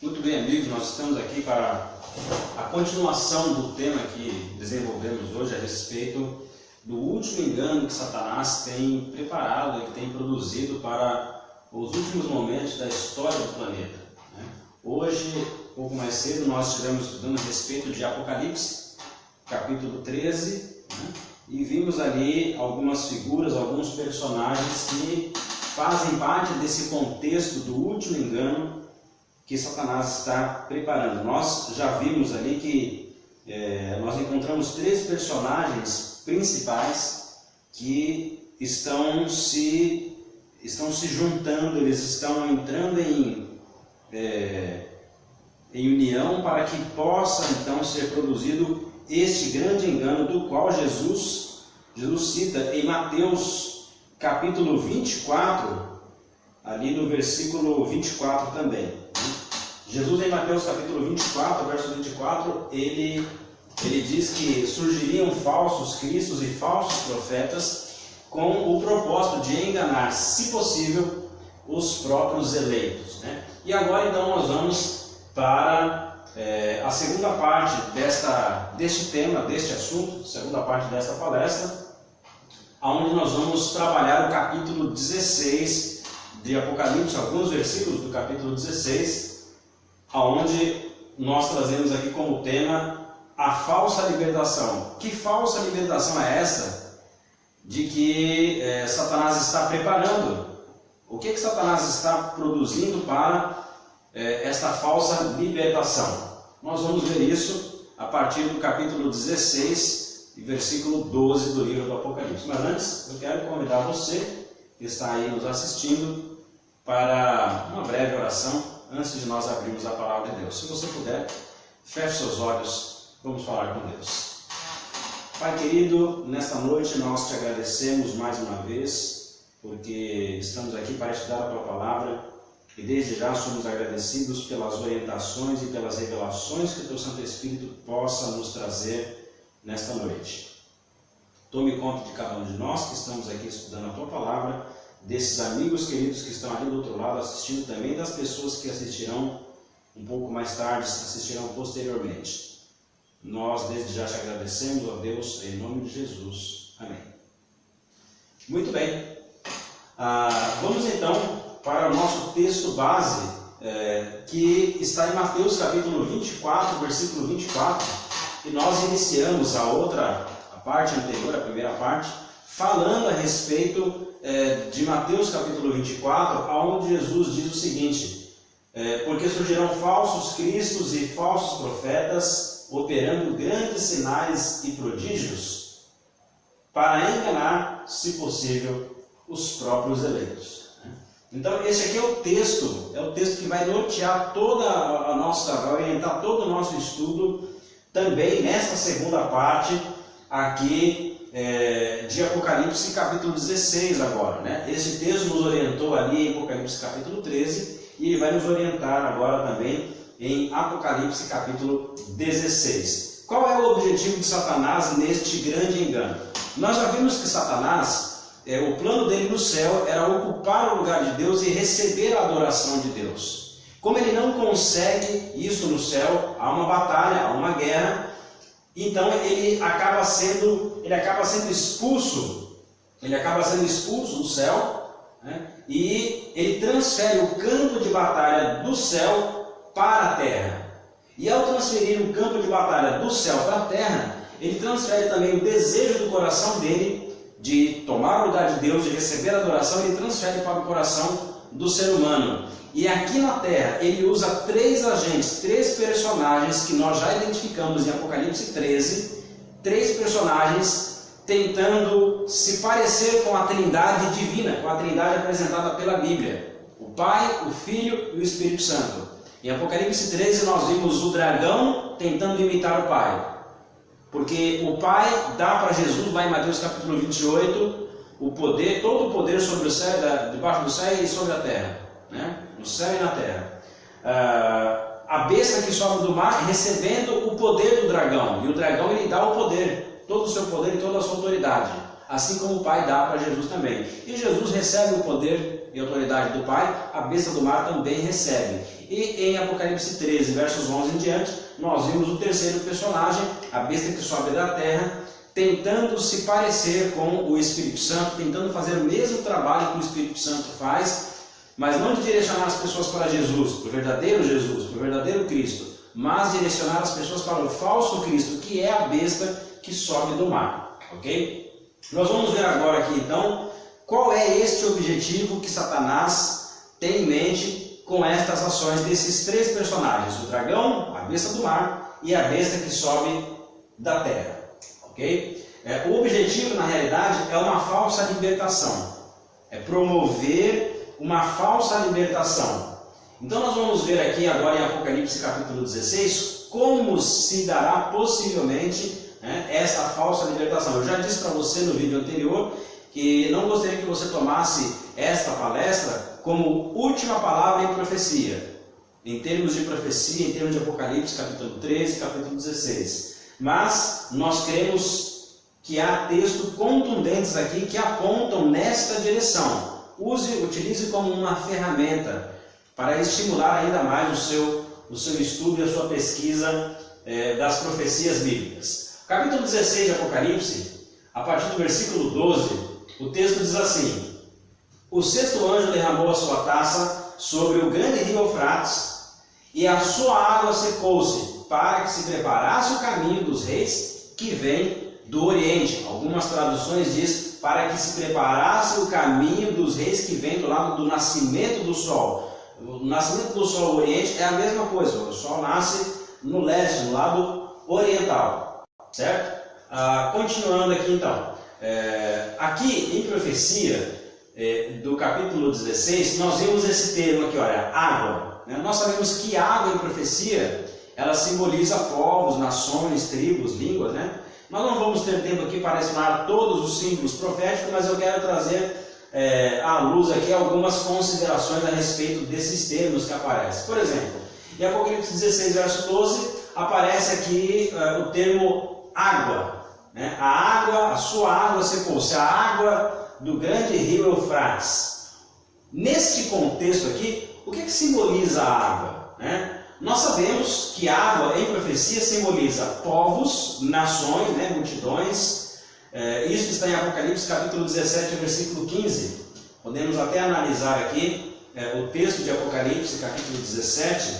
Muito bem, amigos, nós estamos aqui para a continuação do tema que desenvolvemos hoje a respeito do último engano que Satanás tem preparado e tem produzido para os últimos momentos da história do planeta. Hoje, um pouco mais cedo, nós estivemos estudando a respeito de Apocalipse, capítulo 13, e vimos ali algumas figuras, alguns personagens que fazem parte desse contexto do último engano que Satanás está preparando. Nós já vimos ali que nós encontramos três personagens principais que estão se juntando, eles estão entrando em união para que possa então ser produzido este grande engano do qual Jesus cita em Mateus capítulo 24, ali no versículo 24 também. Jesus em Mateus capítulo 24, verso 24, ele diz que surgiriam falsos cristos e falsos profetas com o propósito de enganar, se possível, os próprios eleitos. E agora então nós vamos para a segunda parte deste tema, deste assunto, segunda parte desta palestra, onde nós vamos trabalhar o capítulo 16 de Apocalipse, alguns versículos do capítulo 16, onde nós trazemos aqui como tema a falsa libertação. Que falsa libertação é essa de que Satanás está preparando? O que Satanás está produzindo para esta falsa libertação? Nós vamos ver isso a partir do capítulo 16, versículo 12 do livro do Apocalipse. Mas antes, eu quero convidar você que está aí nos assistindo para uma breve oração antes de nós abrirmos a palavra de Deus. Se você puder, feche seus olhos, vamos falar com Deus. Pai querido, nesta noite nós te agradecemos mais uma vez, porque estamos aqui para estudar a tua palavra e desde já somos agradecidos pelas orientações e pelas revelações que o teu Santo Espírito possa nos trazer nesta noite. Tome conta de cada um de nós que estamos aqui estudando a tua palavra, desses amigos queridos que estão ali do outro lado assistindo, também das pessoas que assistirão um pouco mais tarde, assistirão posteriormente. Nós desde já te agradecemos, ó Deus, em nome de Jesus. Amém. Muito bem. Vamos então para o nosso texto base, que está em Mateus capítulo 24, versículo 24, e nós iniciamos a parte anterior, a primeira parte, falando a respeito de Mateus capítulo 24, onde Jesus diz o seguinte: porque surgirão falsos cristos e falsos profetas, operando grandes sinais e prodígios, para enganar, se possível, os próprios eleitos. Então esse aqui é o texto que vai nortear vai orientar todo o nosso estudo, também nesta segunda parte aqui de Apocalipse capítulo 16 agora. Esse texto nos orientou ali em Apocalipse capítulo 13 e ele vai nos orientar agora também em Apocalipse capítulo 16. Qual é o objetivo de Satanás neste grande engano? Nós já vimos que Satanás, o plano dele no céu era ocupar o lugar de Deus e receber a adoração de Deus. Como ele não consegue isso no céu, há uma batalha, há uma guerra, então ele acaba sendo expulso do céu, e ele transfere o campo de batalha do céu para a terra. E ao transferir o campo de batalha do céu para a terra, ele transfere também o desejo do coração dele de tomar o lugar de Deus, de receber a adoração, ele transfere para o coração do ser humano. E aqui na terra ele usa três agentes, três personagens que nós já identificamos em Apocalipse 13, três personagens tentando se parecer com a Trindade divina, com a Trindade apresentada pela Bíblia: o Pai, o Filho e o Espírito Santo. Em Apocalipse 13 nós vimos o dragão tentando imitar o Pai, porque o Pai dá para Jesus, lá em Mateus capítulo 28, o poder, todo o poder sobre o céu, debaixo do céu e sobre a terra, no céu e na terra. A besta que sobe do mar recebendo o poder do dragão, e o dragão ele dá o poder, todo o seu poder e toda a sua autoridade, assim como o Pai dá para Jesus também. E Jesus recebe o poder e autoridade do Pai, a besta do mar também recebe. E em Apocalipse 13, versos 11 em diante, nós vimos o terceiro personagem, a besta que sobe da terra, tentando se parecer com o Espírito Santo, tentando fazer o mesmo trabalho que o Espírito Santo faz, mas não de direcionar as pessoas para Jesus, para o verdadeiro Cristo, mas direcionar as pessoas para o falso Cristo, que é a besta que sobe do mar. Ok? Nós vamos ver agora aqui então qual é este objetivo que Satanás tem em mente com estas ações desses três personagens: o dragão, a besta do mar e a besta que sobe da terra. Ok? O objetivo, na realidade, é uma falsa libertação, é promover uma falsa libertação. Então nós vamos ver aqui agora em Apocalipse capítulo 16 como se dará possivelmente essa falsa libertação. Eu já disse para você no vídeo anterior que não gostaria que você tomasse esta palestra como última palavra em profecia, em termos de profecia, em termos de Apocalipse capítulo 13, capítulo 16. Mas nós cremos que há textos contundentes aqui que apontam nesta direção. Utilize como uma ferramenta para estimular ainda mais o seu estudo e a sua pesquisa das profecias bíblicas. Capítulo 16 de Apocalipse, a partir do versículo 12, o texto diz assim: o sexto anjo derramou a sua taça sobre o grande rio Eufrates, e a sua água secou-se, para que se preparasse o caminho dos reis que vêm do Oriente. Algumas traduções diz para que se preparasse o caminho dos reis que vêm do lado do nascimento do sol. O nascimento do sol no Oriente é a mesma coisa, o sol nasce no leste, no lado oriental, certo? Continuando aqui então, aqui em profecia do capítulo 16, nós vimos esse termo aqui, olha, água. Nós sabemos que água em profecia, ela simboliza povos, nações, tribos, línguas, né? Nós não vamos ter tempo aqui para ensinar todos os símbolos proféticos, mas eu quero trazer à luz aqui algumas considerações a respeito desses termos que aparecem. Por exemplo, em Apocalipse 16, verso 12, aparece aqui o termo água. Né? A sua água secou-se, a água do grande rio Eufrates. Neste contexto aqui, o que simboliza a água? Né? Nós sabemos que água em profecia simboliza povos, nações, né, multidões. Isso está em Apocalipse capítulo 17, versículo 15. Podemos até analisar aqui o texto de Apocalipse capítulo 17,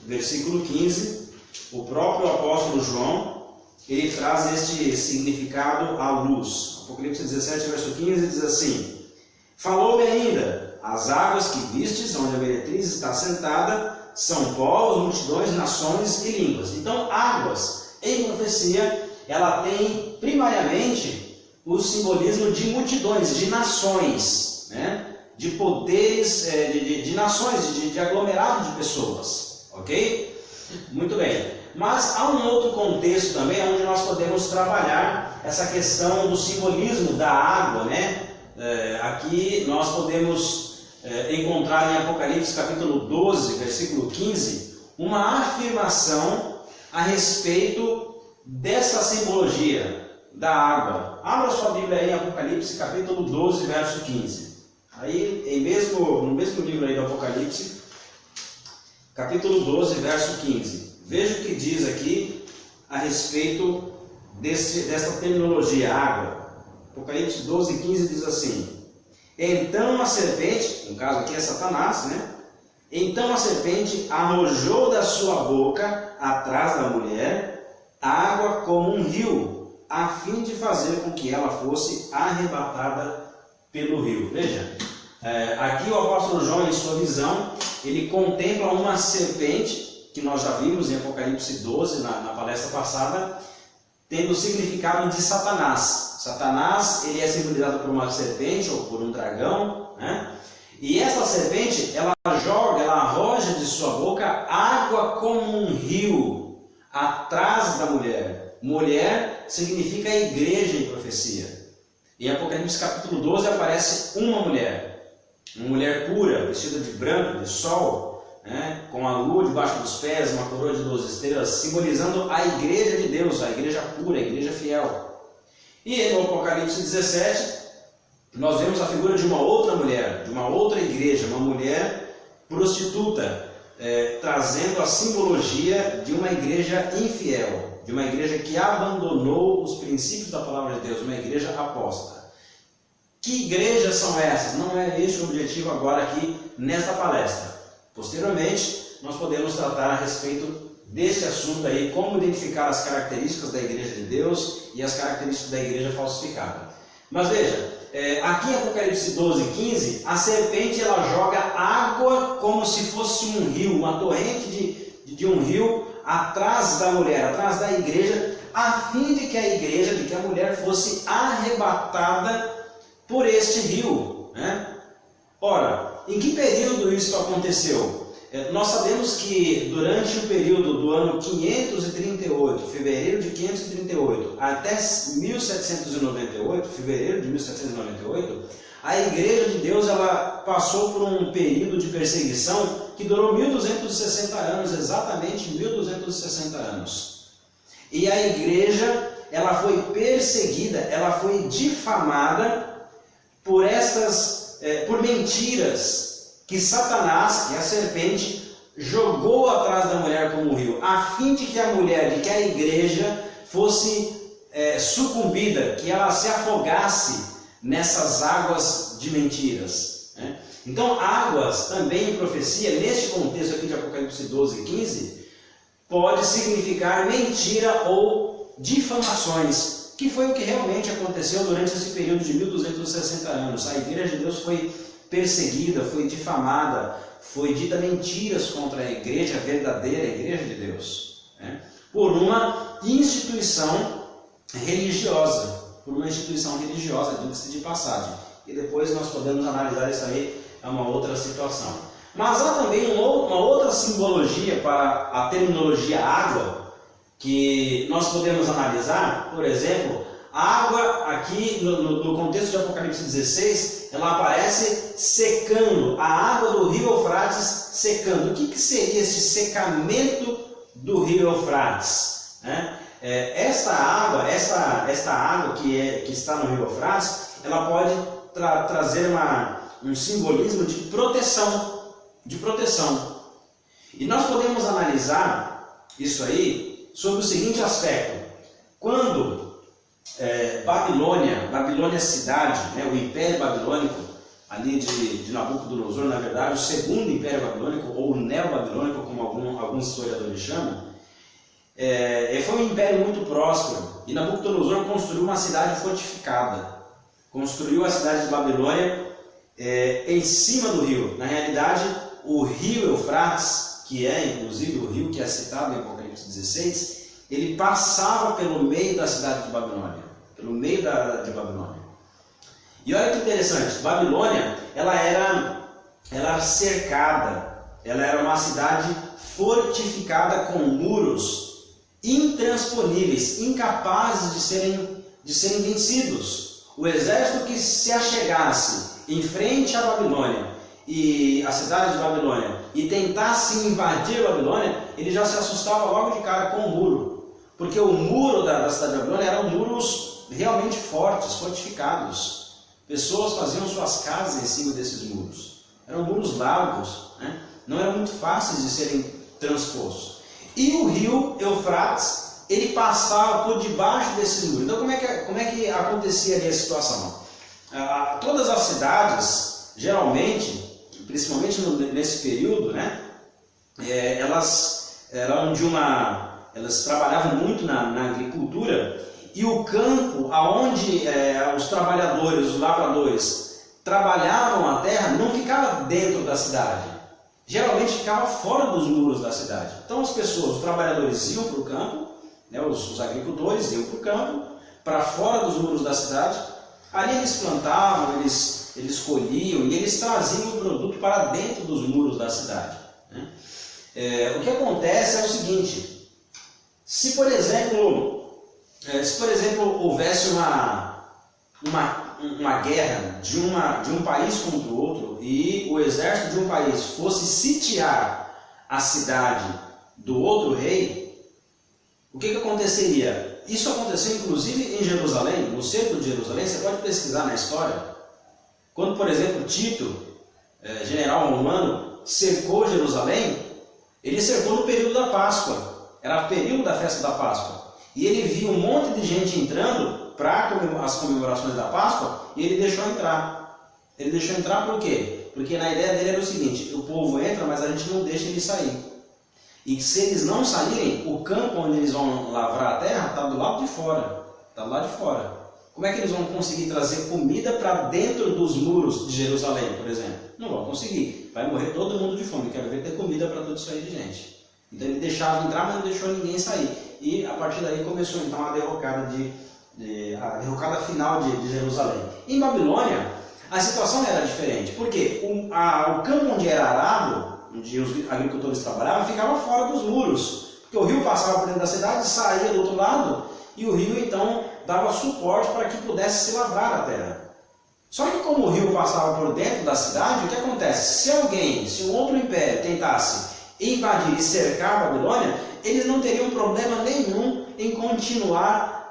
versículo 15. O próprio apóstolo João, ele traz este significado à luz. Apocalipse 17, verso 15 diz assim: falou-me ainda, as águas que vistes, onde a meretriz está sentada, são povos, multidões, nações e línguas. Então, águas, em profecia, ela tem primariamente o simbolismo de multidões, de nações, né? De poderes, de nações, de aglomerado de pessoas. Ok? Muito bem. Mas há um outro contexto também onde nós podemos trabalhar essa questão do simbolismo da água, né? Aqui nós podemos encontrar em Apocalipse capítulo 12, versículo 15, uma afirmação a respeito dessa simbologia da água. Abra sua Bíblia aí em Apocalipse capítulo 12, verso 15. Aí, no mesmo livro aí do Apocalipse, capítulo 12, verso 15. Veja o que diz aqui a respeito desta terminologia, água. Apocalipse 12, 15 diz assim: então a serpente, no caso aqui é Satanás, né? Então a serpente arrojou da sua boca, atrás da mulher, água como um rio, a fim de fazer com que ela fosse arrebatada pelo rio. Veja, aqui o apóstolo João, em sua visão, ele contempla uma serpente, que nós já vimos em Apocalipse 12, na palestra passada, tendo o significado de Satanás. Satanás, ele é simbolizado por uma serpente ou por um dragão, né? E essa serpente, ela arroja de sua boca água como um rio atrás da mulher. Mulher significa a igreja em profecia. Em Apocalipse capítulo 12 aparece uma mulher pura, vestida de branco, de sol, né? Com a lua debaixo dos pés, uma coroa de 12 estrelas, simbolizando a igreja de Deus, a igreja pura, a igreja fiel. E no Apocalipse 17, nós vemos a figura de uma outra mulher, de uma outra igreja, uma mulher prostituta, trazendo a simbologia de uma igreja infiel, de uma igreja que abandonou os princípios da palavra de Deus, uma igreja apóstata. Que igrejas são essas? Não é este o objetivo agora aqui nesta palestra. Posteriormente, nós podemos tratar a respeito desse assunto aí, como identificar as características da igreja de Deus e as características da igreja falsificada. Mas veja, aqui em Apocalipse 12:15, a serpente ela joga água como se fosse um rio, uma torrente de um rio atrás da mulher, atrás da igreja, a fim de que a igreja, de que a mulher fosse arrebatada por este rio, né? Ora, em que período isso aconteceu? Nós sabemos que durante o período do ano 538, fevereiro de 538, até 1798, fevereiro de 1798, a Igreja de Deus ela passou por um período de perseguição que durou 1260 anos, exatamente 1260 anos. E a Igreja ela foi perseguida, ela foi difamada por mentiras que Satanás, que a serpente, jogou atrás da mulher como um rio, a fim de que a mulher, de que a igreja fosse sucumbida, que ela se afogasse nessas águas de mentiras, né? Então, águas também em profecia, neste contexto aqui de Apocalipse 12:15, pode significar mentira ou difamações, que foi o que realmente aconteceu durante esse período de 1260 anos. A igreja de Deus foi perseguida, foi difamada, foi dita mentiras contra a igreja verdadeira, a igreja de Deus, né? Por uma instituição religiosa, diga-se de passagem. E depois nós podemos analisar isso aí, é uma outra situação. Mas há também uma outra simbologia para a terminologia água, que nós podemos analisar. Por exemplo, a água aqui no contexto de Apocalipse 16, ela aparece secando, a água do rio Eufrates secando. O que seria esse secamento do rio Eufrates, né? Esta água que está no rio Eufrates, ela pode trazer um simbolismo de proteção, E nós podemos analisar isso aí sobre o seguinte aspecto: quando Babilônia cidade, né, o Império Babilônico, ali de Nabucodonosor, na verdade, o segundo Império Babilônico, ou o Neo-Babilônico, como alguns historiadores chamam, foi um império muito próspero, e Nabucodonosor construiu uma cidade fortificada, construiu a cidade de Babilônia em cima do rio. Na realidade, o rio Eufrates, que é inclusive o rio que é citado em Apocalipse 16, ele passava pelo meio da cidade de Babilônia, de Babilônia. E olha que interessante, Babilônia, ela era cercada, ela era uma cidade fortificada com muros intransponíveis, incapazes de serem vencidos. O exército que se achegasse em frente à Babilônia e a cidade de Babilônia e tentasse invadir Babilônia, ele já se assustava logo de cara com o muro, porque o muro da cidade de Babilônia eram muros realmente fortes, fortificados. Pessoas faziam suas casas em cima desses muros. Eram muros largos, né? Não eram muito fáceis de serem transpostos. E o rio Eufrates, ele passava por debaixo desses muros. Então, como é que acontecia ali a situação? Todas as cidades, geralmente, principalmente nesse período, né, elas trabalhavam muito na agricultura, e o campo aonde os trabalhadores, os lavradores, trabalhavam a terra, não ficava dentro da cidade. Geralmente ficava fora dos muros da cidade. Então as pessoas, os trabalhadores iam para o campo, né, os agricultores iam para o campo, para fora dos muros da cidade. Ali eles plantavam, eles colhiam e eles traziam o produto para dentro dos muros da cidade, né? O que acontece é o seguinte: se por exemplo houvesse uma guerra de um país contra o outro e o exército de um país fosse sitiar a cidade do outro rei, o que aconteceria? Isso aconteceu inclusive em Jerusalém, no cerco de Jerusalém. Você pode pesquisar na história. Quando, por exemplo, Tito, general romano, cercou Jerusalém, ele cercou no período da Páscoa. Era o período da festa da Páscoa. E ele viu um monte de gente entrando para as comemorações da Páscoa e ele deixou entrar. Ele deixou entrar por quê? Porque na ideia dele era o seguinte: o povo entra, mas a gente não deixa ele sair. E se eles não saírem, o campo onde eles vão lavrar a terra está do lado de fora. Está do lado de fora. Como é que eles vão conseguir trazer comida para dentro dos muros de Jerusalém, por exemplo? Não vão conseguir. Vai morrer todo mundo de fome. Quero ver ter comida para tudo isso aí de gente. Então ele deixava entrar, mas não deixou ninguém sair. E a partir daí começou então a derrocada final de Jerusalém. Em Babilônia, a situação era diferente. Porque o campo onde era arado, onde os agricultores trabalhavam, ficava fora dos muros. Porque o rio passava por dentro da cidade, saía do outro lado, e o rio então dava suporte para que pudesse se lavrar a terra. Só que como o rio passava por dentro da cidade, o que acontece? Se um outro império tentasse invadir e cercar a Babilônia, eles não teriam problema nenhum em continuar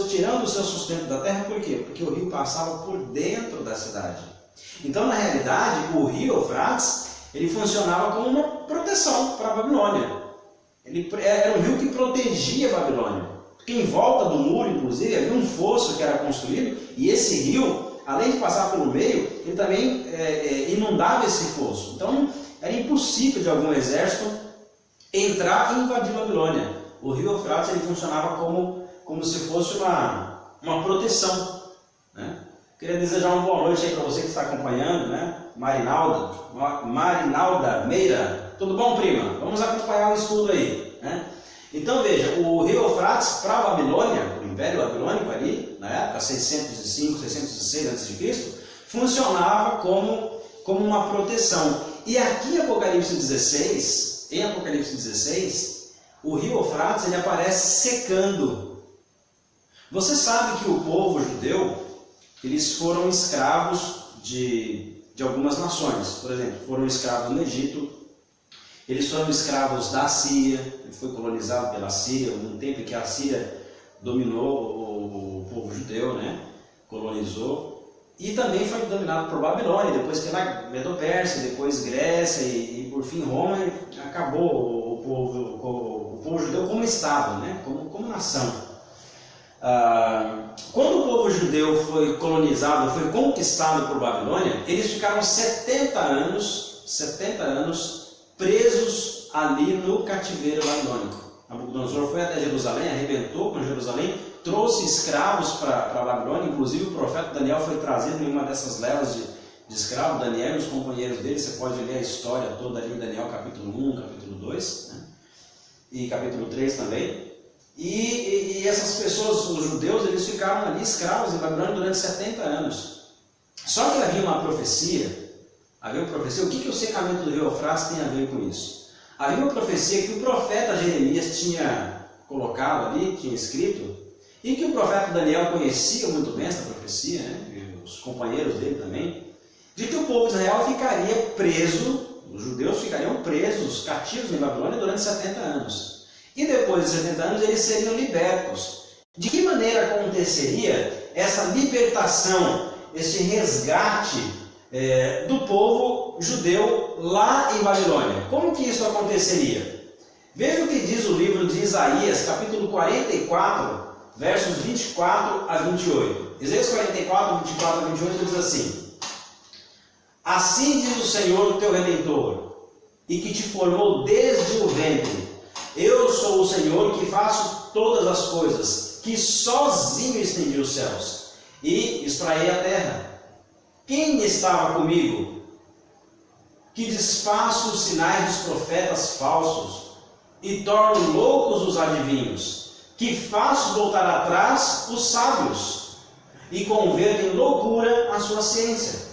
tirando o seu sustento da terra. Por quê? Porque o rio passava por dentro da cidade. Então, na realidade, o rio Eufrates, ele funcionava como uma proteção para a Babilônia. Ele era um rio que protegia a Babilônia. Porque em volta do muro, inclusive, havia um fosso que era construído, e esse rio, além de passar pelo meio, ele também inundava esse fosso. Então, era impossível de algum exército entrar e invadir Babilônia. O rio Eufrates ele funcionava como se fosse uma proteção, né? Queria desejar uma boa noite aí para você que está acompanhando, né? Marinalda Meira. Tudo bom, prima? Vamos acompanhar o estudo aí, né? Então veja, o rio Eufrates para a Babilônia, o Império Babilônico ali, na época 605, 606 a.C., funcionava como uma proteção. E aqui em Apocalipse 16, o rio Eufrates ele aparece secando. Você sabe que o povo judeu, eles foram escravos de algumas nações. Por exemplo, foram escravos no Egito, eles foram escravos da Síria, ele foi colonizado pela Síria, num tempo em que a Síria dominou o povo judeu, né? Colonizou. E também foi dominado por Babilônia, depois pela Medo-Pérsia, depois Grécia e por fim Roma. E acabou o povo judeu como Estado, né? como nação. Quando o povo judeu foi colonizado, foi conquistado por Babilônia, eles ficaram 70 anos presos ali no cativeiro babilônico. Nabucodonosor foi até Jerusalém, arrebentou com Jerusalém, trouxe escravos para a Babilônia. Inclusive o profeta Daniel foi trazido em uma dessas levas de escravos. Daniel e os companheiros dele, você pode ler a história toda ali em Daniel capítulo 1, capítulo 2, né? E capítulo 3 também. E essas pessoas, os judeus, eles ficaram ali escravos em Babilônia durante 70 anos. Só que havia uma profecia. O que o secamento do rio Eufrates tem a ver com isso? Havia uma profecia que o profeta Jeremias tinha colocado ali, tinha escrito, e que o profeta Daniel conhecia muito bem essa profecia, né? E os companheiros dele também, de que o povo de Israel ficaria preso, os judeus ficariam presos, cativos em Babilônia durante 70 anos. E depois de 70 anos eles seriam libertos. De que maneira aconteceria essa libertação, esse resgate do povo judeu lá em Babilônia? Como que isso aconteceria? Veja o que diz o livro de Isaías, capítulo 44, versos 24 a 28. Isaías 44, 24 a 28 diz assim: Assim diz o Senhor, teu Redentor, e que te formou desde o ventre: Eu sou o Senhor que faço todas as coisas, que sozinho estendi os céus e extraí a terra. Quem estava comigo? Que desfaço os sinais dos profetas falsos e torno loucos os adivinhos, que faço voltar atrás os sábios e converto em loucura a sua ciência.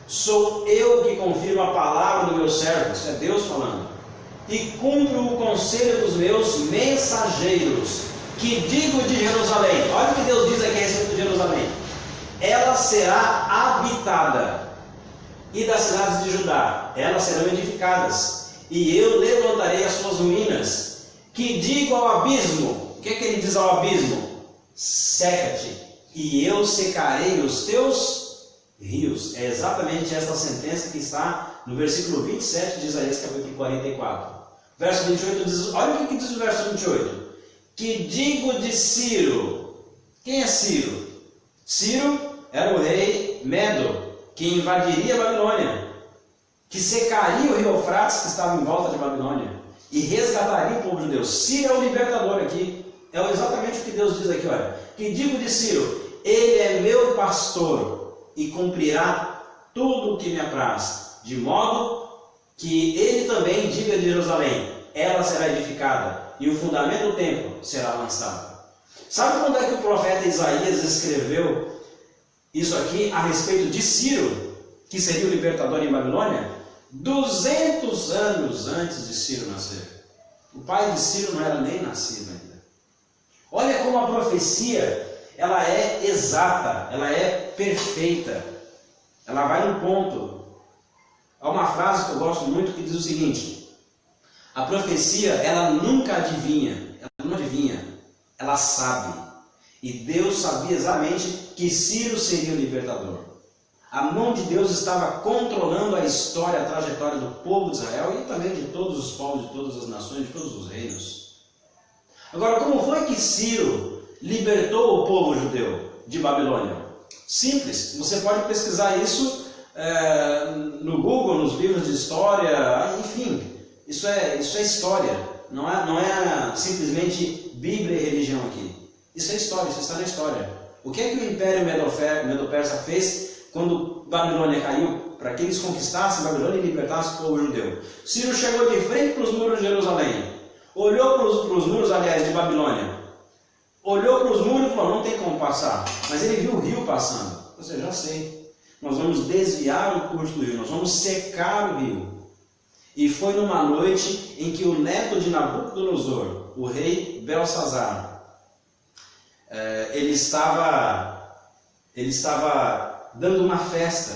Sou eu que confirmo a palavra do meu servo, isso é Deus falando, e cumpro o conselho dos meus mensageiros, que digo de Jerusalém. Olha o que Deus diz aqui a respeito de Jerusalém: ela será habitada, e das cidades de Judá elas serão edificadas, e eu levantarei as suas ruínas. Que digo ao abismo, o que é que ele diz ao abismo? Seca-te, e eu secarei os teus rios. É exatamente essa sentença que está no versículo 27 de Isaías capítulo 44. Verso 28 diz, olha o que diz o verso 28. Que digo de Ciro? Quem é Ciro? Ciro era o rei Medo, que invadiria a Babilônia, que secaria o rio Eufrates que estava em volta de Babilônia e resgataria o povo judeu. Ciro é o libertador aqui. É exatamente o que Deus diz aqui, olha. Que digo de Ciro? Ele é meu pastor e cumprirá tudo o que me apraz, de modo que ele também diga de Jerusalém, ela será edificada e o fundamento do templo será lançado. Sabe quando é que o profeta Isaías escreveu isso aqui a respeito de Ciro, que seria o libertador em Babilônia? 200 anos antes de Ciro nascer. O pai de Ciro não era nem nascido ainda. Olha como a profecia, ela é exata, ela é perfeita, ela vai no ponto. Há uma frase que eu gosto muito que diz o seguinte: a profecia, ela nunca adivinha, ela não adivinha, ela sabe. E Deus sabia exatamente que Ciro seria o libertador. A mão de Deus estava controlando a história, a trajetória do povo de Israel e também de todos os povos, de todas as nações, de todos os reinos. Agora, como foi que Ciro libertou o povo judeu de Babilônia? Simples, você pode pesquisar isso no Google, nos livros de história, enfim, isso é história, não é simplesmente Bíblia e religião aqui. Isso é história, isso está na história. O que é que o Império Medo-Persa fez quando Babilônia caiu, para que eles conquistassem Babilônia e libertassem o povo judeu? Ciro chegou de frente para os muros de Jerusalém, olhou para os muros, aliás, de Babilônia, olhou para os muros e falou, não tem como passar, mas ele viu o rio passando. Ou seja, já sei, nós vamos desviar o curso do rio, nós vamos secar o rio. E foi numa noite em que o neto de Nabucodonosor, o rei Belsazar, ele estava dando uma festa,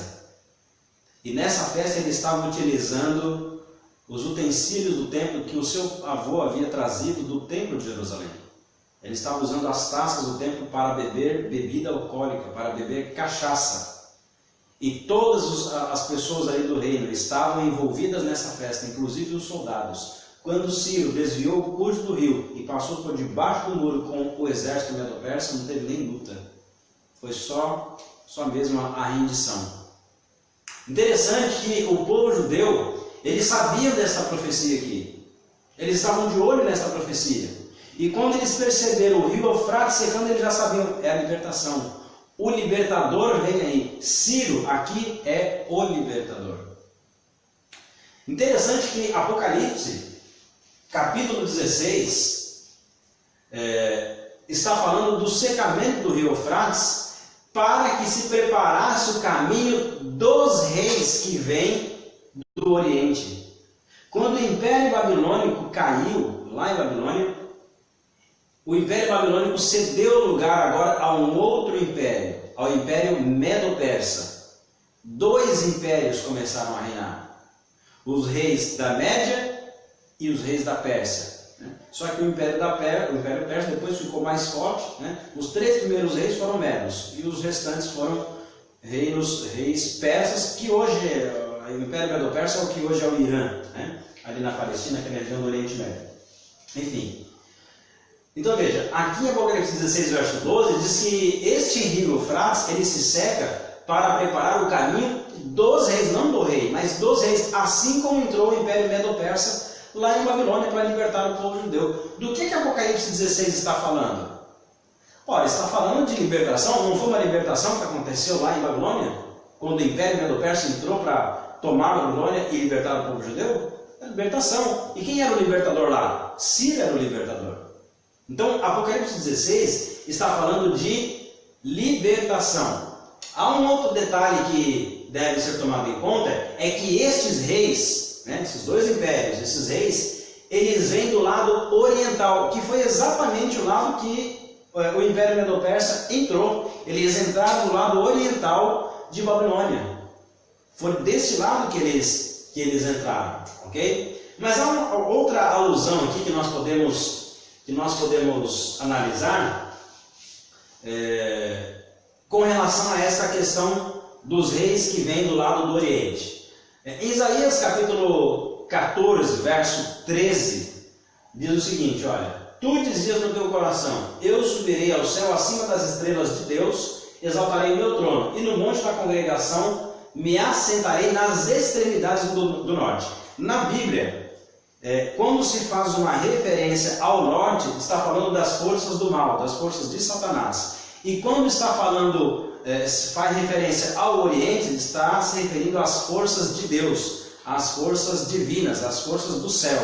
e nessa festa ele estava utilizando os utensílios do templo que o seu avô havia trazido do templo de Jerusalém. Ele estava usando as taças do templo para beber bebida alcoólica, para beber cachaça. E todas as pessoas ali do reino estavam envolvidas nessa festa, inclusive os soldados. Quando Ciro desviou o curso do rio e passou por debaixo do muro com o exército medo-persa, não teve nem luta. Foi só mesmo a rendição. Interessante que o povo judeu, eles sabiam dessa profecia aqui. Eles estavam de olho nessa profecia. E quando eles perceberam o rio Eufrates secando, eles já sabiam, é a libertação. O libertador vem aí. Ciro aqui é o libertador. Interessante que Apocalipse, capítulo 16, está falando do secamento do rio Eufrates para que se preparasse o caminho dos reis que vêm do Oriente. Quando o Império Babilônico caiu lá em Babilônia, o Império Babilônico cedeu lugar agora a um outro império, ao Império Medo-Persa. 2 impérios começaram a reinar: os reis da Média e os reis da Pérsia. Só que o Império Persa depois ficou mais forte. Os 3 primeiros reis foram medos e os restantes foram reis persas, que hoje, o Império Medo-Persa é o que hoje é o Irã, ali na Palestina, que é a região do Oriente Médio. Enfim. Então veja, aqui em Apocalipse 16, verso 12, diz que este rio Eufrates, ele se seca para preparar o caminho dos reis, não do rei, mas dos reis, assim como entrou o Império Medo-Persa lá em Babilônia para libertar o povo judeu. Do que Apocalipse 16 está falando? Ora, está falando de libertação. Não foi uma libertação que aconteceu lá em Babilônia, quando o Império Medo-Persa entrou para tomar Babilônia e libertar o povo judeu? É libertação. E quem era o libertador lá? Ciro era o libertador. Então, Apocalipse 16 está falando de libertação. Há um outro detalhe que deve ser tomado em conta, é que estes reis, esses 2 impérios, esses reis, eles vêm do lado oriental, que foi exatamente o lado que o Império Medo-Persa entrou. Eles entraram do lado oriental de Babilônia. Foi desse lado que eles entraram, ok? Mas há uma outra alusão aqui que nós podemos analisar com relação a essa questão dos reis que vêm do lado do Oriente. Em Isaías capítulo 14, verso 13, diz o seguinte, olha: Tu dizias no teu coração, eu subirei ao céu acima das estrelas de Deus, exaltarei o meu trono, e no monte da congregação me assentarei nas extremidades do norte. Na Bíblia, quando se faz uma referência ao norte, está falando das forças do mal, das forças de Satanás. E quando está falando, faz referência ao Oriente, está se referindo às forças de Deus, às forças divinas, às forças do céu.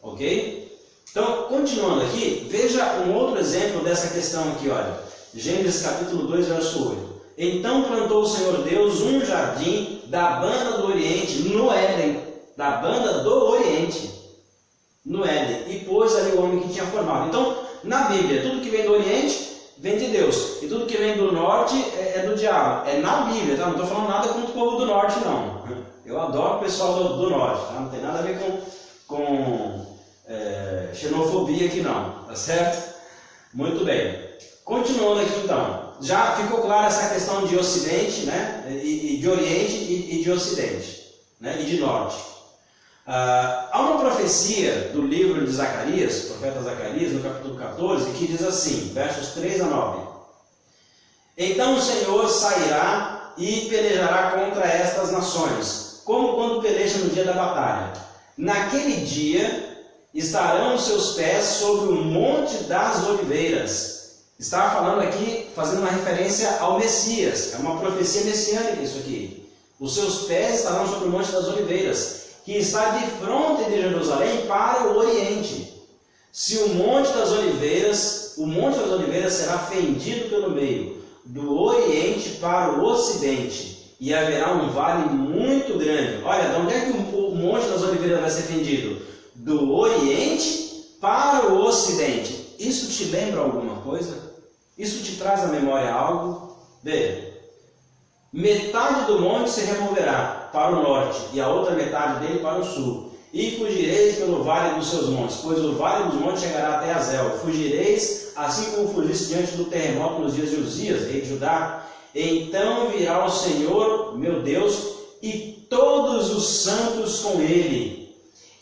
Ok? Então, continuando aqui, veja um outro exemplo dessa questão aqui, olha. Gênesis capítulo 2, verso 8. Então plantou o Senhor Deus um jardim da banda do Oriente, no Éden, da banda do Oriente, no Éden, e pôs ali o homem que tinha formado. Então, na Bíblia, tudo que vem do Oriente vem de Deus, e tudo que vem do Norte é do diabo. É na Bíblia, tá? Não estou falando nada contra o povo do Norte, não. Eu adoro o pessoal do Norte, tá? Não tem nada a ver com xenofobia aqui não, tá certo? Muito bem. Continuando aqui então, já ficou clara essa questão de Ocidente, né? E de Oriente e de Ocidente, né? E de Norte. Há uma profecia do livro de Zacarias, profeta Zacarias, no capítulo 14, que diz assim, versos 3 a 9. Então o Senhor sairá e pelejará contra estas nações, como quando peleja no dia da batalha. Naquele dia estarão os seus pés sobre o monte das oliveiras. Está falando aqui, fazendo uma referência ao Messias. É uma profecia messiânica isso aqui. Os seus pés estarão sobre o monte das oliveiras, que está de fronte de Jerusalém para o Oriente. Se o monte das oliveiras será fendido pelo meio, do Oriente para o Ocidente, e haverá um vale muito grande. Olha, de onde é que o monte das oliveiras vai ser fendido? Do Oriente para o Ocidente. Isso te lembra alguma coisa? Isso te traz à memória algo? Veja, metade do monte se removerá para o norte, e a outra metade dele para o sul. E fugireis pelo vale dos seus montes, pois o vale dos montes chegará até Azel. Fugireis, assim como fugiste diante do terremoto nos dias de Uzias, rei de Judá. Então virá o Senhor, meu Deus, e todos os santos com ele.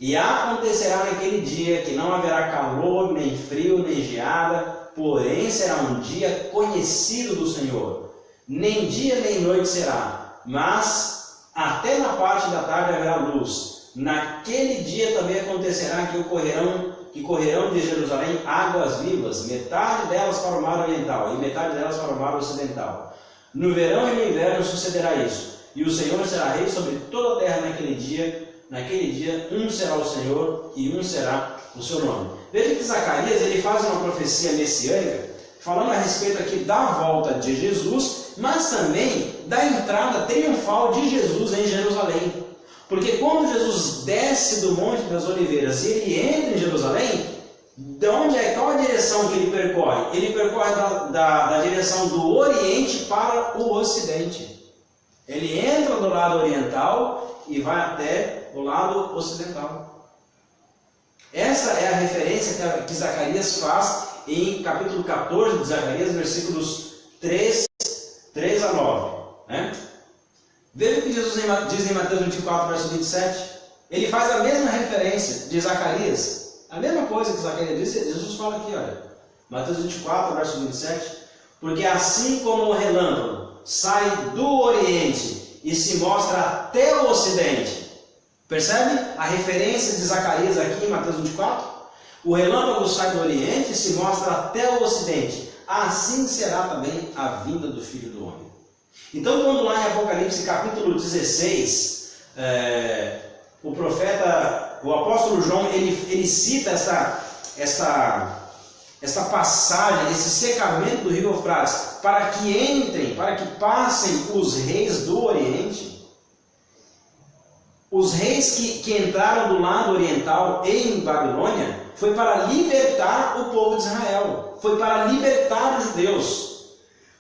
E acontecerá naquele dia que não haverá calor, nem frio, nem geada, porém será um dia conhecido do Senhor. Nem dia nem noite será, mas até na parte da tarde haverá luz. Naquele dia também acontecerá que correrão de Jerusalém águas vivas, metade delas para o mar oriental e metade delas para o mar ocidental. No verão e no inverno sucederá isso, e o Senhor será rei sobre toda a terra naquele dia. Naquele dia, um será o Senhor e um será o seu nome. Veja que Zacarias ele faz uma profecia messiânica, falando a respeito aqui da volta de Jesus, mas também da entrada triunfal de Jesus em Jerusalém. Porque quando Jesus desce do Monte das Oliveiras e ele entra em Jerusalém, qual a direção que ele percorre? Ele percorre da direção do Oriente para o Ocidente. Ele entra do lado oriental e vai até o lado ocidental. Essa é a referência que Zacarias faz em capítulo 14 de Zacarias, versículos 3 a 9. Né? Veja o que Jesus diz em Mateus 24, verso 27. Ele faz a mesma referência de Zacarias. A mesma coisa que Zacarias disse, Jesus fala aqui, olha. Mateus 24, verso 27. Porque assim como o relâmpago sai do Oriente e se mostra até o Ocidente. Percebe a referência de Zacarias aqui em Mateus 24? O relâmpago sai do Oriente e se mostra até o Ocidente. Assim será também a vinda do Filho do Homem. Então, quando lá em Apocalipse capítulo 16, o apóstolo João, ele cita esta passagem, esse secamento do rio Eufrates, para que passem os reis do Oriente. Os reis que entraram do lado oriental em Babilônia foi para libertar o povo de Israel, foi para libertar os judeus.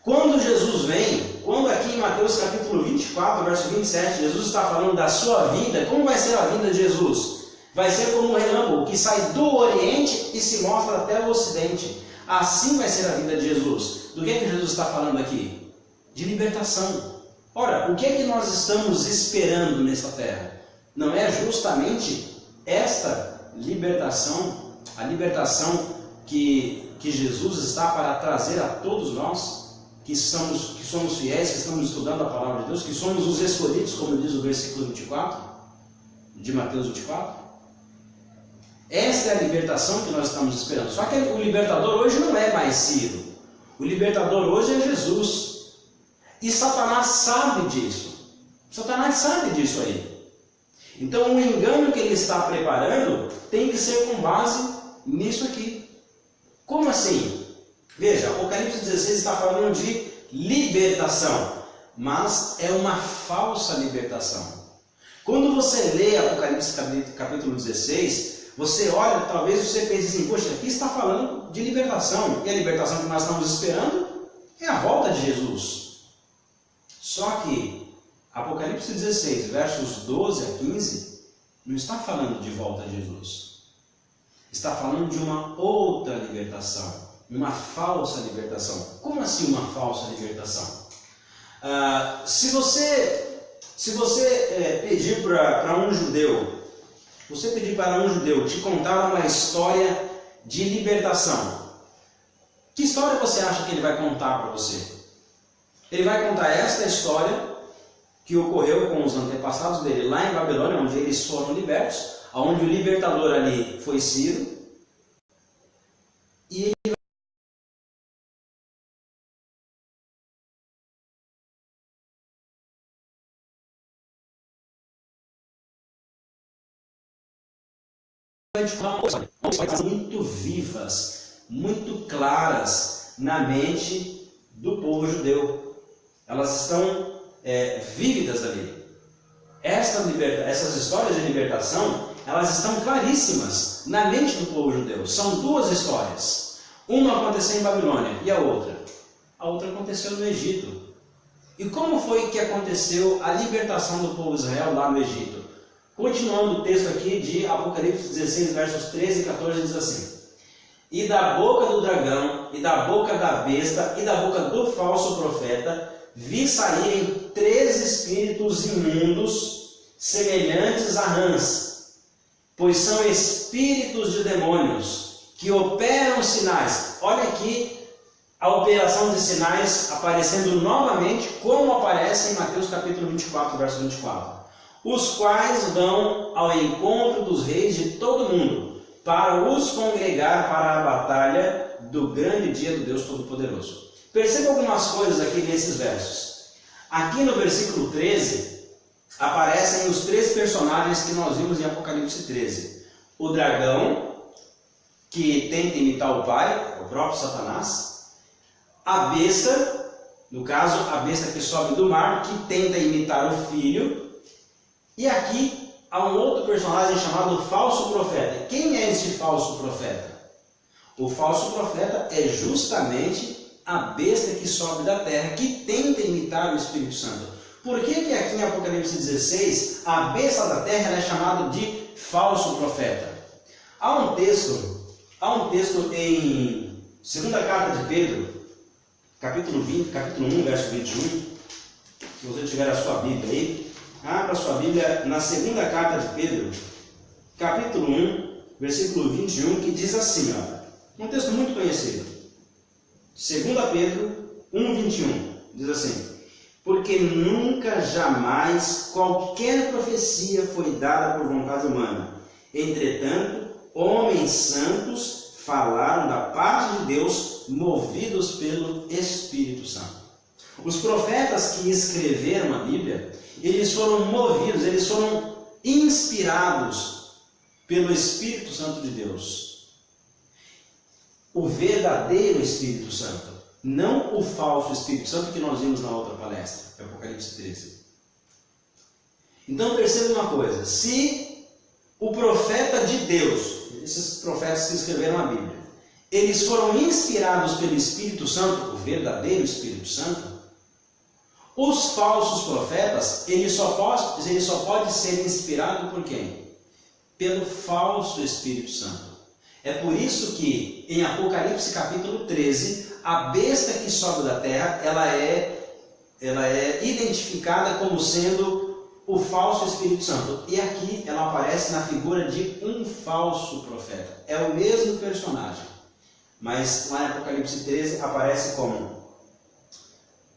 Quando Jesus vem, quando aqui em Mateus capítulo 24, verso 27, Jesus está falando da sua vinda, como vai ser a vinda de Jesus? Vai ser como um relâmpago que sai do Oriente e se mostra até o Ocidente. Assim vai ser a vinda de Jesus. Do que Jesus está falando aqui? De libertação. Ora, o que é que nós estamos esperando nessa terra? Não é justamente esta libertação, a libertação que Jesus está para trazer a todos nós, que somos fiéis, que estamos estudando a palavra de Deus, que somos os escolhidos, como diz o versículo 24, de Mateus 24? Esta é a libertação que nós estamos esperando. Só que o libertador hoje não é mais Ciro. O libertador hoje é Jesus. E Satanás sabe disso. Satanás sabe disso aí. Então o engano que ele está preparando tem que ser com base nisso aqui. Como assim? Veja, Apocalipse 16 está falando de libertação, mas é uma falsa libertação. Quando você lê Apocalipse capítulo 16, você olha, talvez você pense assim, poxa, aqui está falando de libertação, e a libertação que nós estamos esperando é a volta de Jesus. Só que Apocalipse 16, versos 12 a 15, não está falando de volta de Jesus. Está falando de uma outra libertação, uma falsa libertação. Como assim uma falsa libertação? Se você pedir para um judeu, te contar uma história de libertação, que história você acha que ele vai contar para você? Ele vai contar esta história que ocorreu com os antepassados dele lá em Babilônia, onde eles foram libertos, onde o libertador ali foi Ciro, e ele vai falar coisas muito vivas, muito claras na mente do povo judeu. Elas estão vívidas ali. Essas histórias de libertação, elas estão claríssimas na mente do povo judeu. São duas histórias. Uma aconteceu em Babilônia e a outra aconteceu no Egito. E como foi que aconteceu a libertação do povo de Israel lá no Egito? Continuando o texto aqui de Apocalipse 16, versos 13 e 14, diz assim: E da boca do dragão, e da boca da besta, e da boca do falso profeta, vi saírem 3 espíritos imundos, semelhantes a rãs, pois são espíritos de demônios, que operam sinais. Olha aqui a operação de sinais aparecendo novamente, como aparece em Mateus capítulo 24, verso 24. Os quais vão ao encontro dos reis de todo mundo, para os congregar para a batalha do grande dia do Deus Todo-Poderoso. Perceba algumas coisas aqui nesses versos. Aqui no versículo 13, aparecem os 3 personagens que nós vimos em Apocalipse 13. O dragão, que tenta imitar o pai, o próprio Satanás. A besta, no caso, a besta que sobe do mar, que tenta imitar o filho. E aqui há um outro personagem chamado falso profeta. Quem é este falso profeta? O falso profeta é justamente a besta que sobe da terra, que tenta imitar o Espírito Santo. Por que aqui em Apocalipse 16, a besta da terra é chamada de falso profeta? Há um texto em 2ª carta de Pedro, capítulo 1, verso 21. Se você tiver a sua Bíblia aí, abra a sua Bíblia na 2ª carta de Pedro, capítulo 1, versículo 21, que diz assim, um texto muito conhecido. 2 Pedro 1, 21, diz assim: Porque nunca, jamais, qualquer profecia foi dada por vontade humana. Entretanto, homens santos falaram da parte de Deus, movidos pelo Espírito Santo. Os profetas que escreveram a Bíblia, eles foram movidos, eles foram inspirados pelo Espírito Santo de Deus. O verdadeiro Espírito Santo, não o falso Espírito Santo que nós vimos na outra palestra, Apocalipse 13. Então perceba uma coisa: se o profeta de Deus, esses profetas que escreveram a Bíblia, eles foram inspirados pelo Espírito Santo, o verdadeiro Espírito Santo, os falsos profetas, ele só pode ser inspirado por quem? Pelo falso Espírito Santo. É por isso que em Apocalipse capítulo 13, a besta que sobe da terra, ela é ela é identificada como sendo o falso Espírito Santo. E aqui ela aparece na figura de um falso profeta. É o mesmo personagem, mas lá em Apocalipse 13 aparece como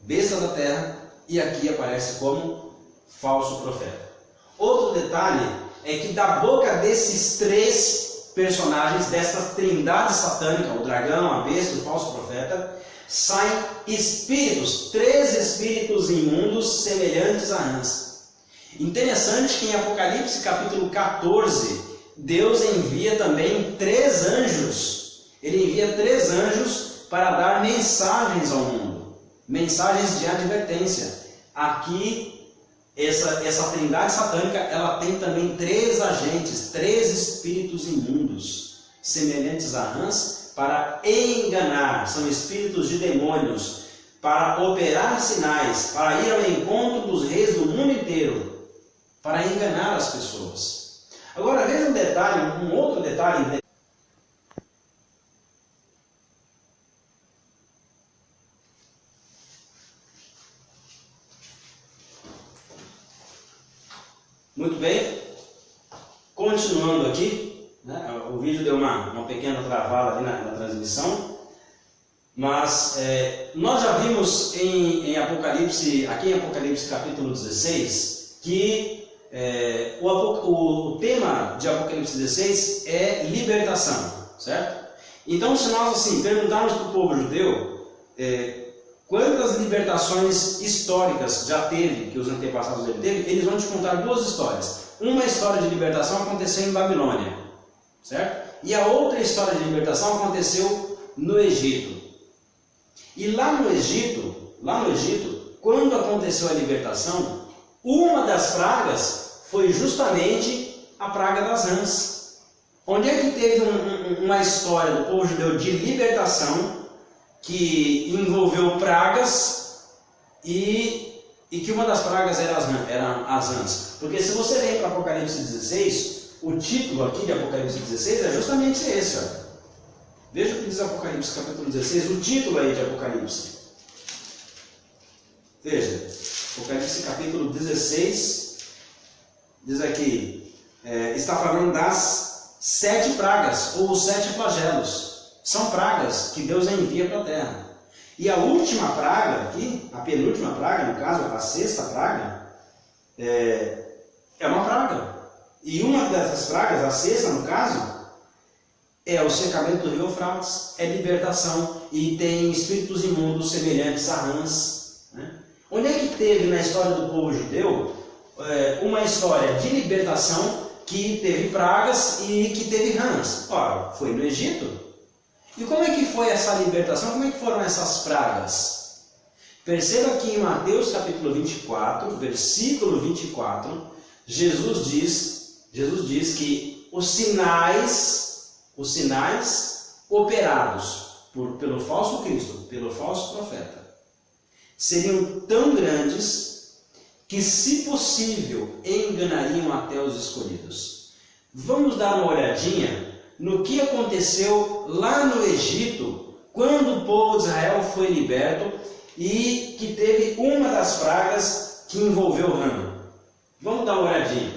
besta da terra e aqui aparece como falso profeta. Outro detalhe é que da boca desses três personagens, dessa trindade satânica, o dragão, a besta, o falso profeta, saem espíritos, 3 espíritos imundos semelhantes a rãs. Interessante que em Apocalipse capítulo 14, Deus envia também 3 anjos. Ele envia 3 anjos para dar mensagens ao mundo, mensagens de advertência. Aqui, essa trindade satânica, ela tem também 3 agentes, 3 espíritos imundos, semelhantes a rãs, para enganar. São espíritos de demônios, para operar sinais, para ir ao encontro dos reis do mundo inteiro, para enganar as pessoas. Agora veja um detalhe, um outro detalhe. Muito bem, continuando aqui, né, o vídeo deu uma pequena travada ali na transmissão, mas nós já vimos em Apocalipse, aqui em Apocalipse capítulo 16, que o tema de Apocalipse 16 é libertação, certo? Então, se nós assim perguntarmos para o povo judeu quantas libertações históricas já teve, que os antepassados dele teve, eles vão te contar 2 histórias. Uma história de libertação aconteceu em Babilônia, certo? E a outra história de libertação aconteceu no Egito. E lá no Egito, quando aconteceu a libertação, uma das pragas foi justamente a praga das rãs. Onde é que teve uma história do povo judeu de libertação que envolveu pragas e que uma das pragas eram as rãs? Porque se você ler para Apocalipse 16, o título aqui de Apocalipse 16 é justamente esse. Ó. Veja o que diz Apocalipse capítulo 16, o título aí de Apocalipse. Veja, Apocalipse capítulo 16, diz aqui, está falando das 7 pragas, ou os 7 flagelos. São pragas que Deus envia para a terra. E a última praga aqui, a penúltima praga, no caso, a 6ª praga, é uma praga. E uma dessas pragas, a 6ª no caso, é o secamento do rio Eufrates, é libertação, e tem espíritos imundos semelhantes a rãs. Né? Onde é que teve na história do povo judeu uma história de libertação que teve pragas e que teve rãs? Ora, foi no Egito. E como é que foi essa libertação? Como é que foram essas pragas? Perceba que em Mateus capítulo 24, versículo 24, Jesus diz que os sinais operados pelo falso Cristo, pelo falso profeta, seriam tão grandes que, se possível, enganariam até os escolhidos. Vamos dar uma olhadinha no que aconteceu lá no Egito, quando o povo de Israel foi liberto e que teve uma das pragas que envolveu o rã. Vamos dar uma olhadinha.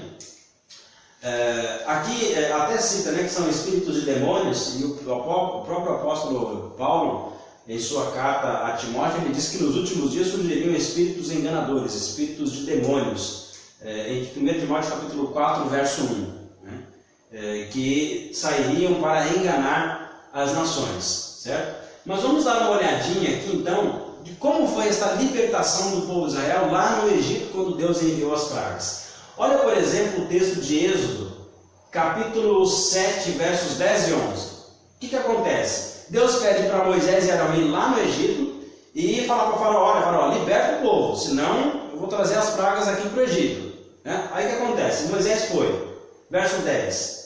Aqui até cita, né, que são espíritos de demônios, e o próprio apóstolo Paulo, em sua carta a Timóteo, ele diz que nos últimos dias surgiriam espíritos enganadores, espíritos de demônios, em 1 Timóteo capítulo 4, verso 1. Que sairiam para enganar as nações, certo? Mas vamos dar uma olhadinha aqui então de como foi esta libertação do povo de Israel lá no Egito quando Deus enviou as pragas. Olha, por exemplo, o texto de Êxodo, capítulo 7, versos 10 e 11. O que acontece? Deus pede para Moisés e Arão ir lá no Egito e falar para o faraó: olha, faraó, liberta o povo, senão eu vou trazer as pragas aqui para o Egito. Aí o que acontece? Moisés foi. Verso 10.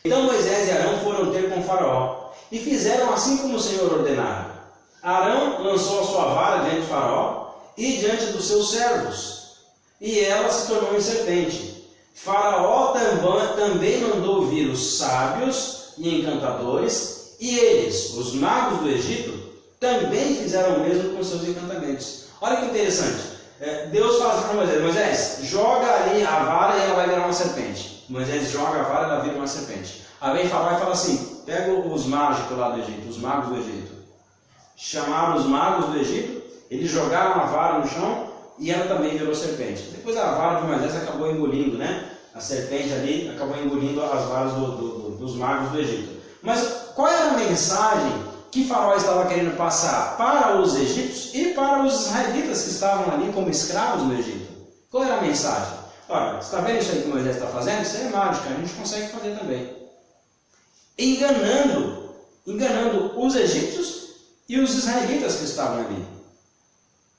Então Moisés e Arão foram ter com o faraó, e fizeram assim como o Senhor ordenara. Arão lançou a sua vara diante do faraó e diante dos seus servos, e ela se tornou em serpente. Faraó também mandou vir os sábios e encantadores, e eles, os magos do Egito, também fizeram o mesmo com seus encantamentos. Olha que interessante. Deus fala assim para Moisés: Moisés, joga ali a vara e ela vai virar uma serpente. Moisés joga a vara e ela vira uma serpente. Aí vem Faraó e fala assim: pega os mágicos lá do Egito, os magos do Egito. Chamaram os magos do Egito, eles jogaram a vara no chão e ela também virou serpente. Depois a vara de Moisés acabou engolindo, né? A serpente ali acabou engolindo as varas dos magos do Egito. Mas qual era a mensagem que Faraó estava querendo passar para os egípcios e para os israelitas que estavam ali como escravos no Egito? Qual era a mensagem? Olha, você está vendo isso aí que Moisés está fazendo? Isso é mágica, a gente consegue fazer também. Enganando os egípcios e os israelitas que estavam ali.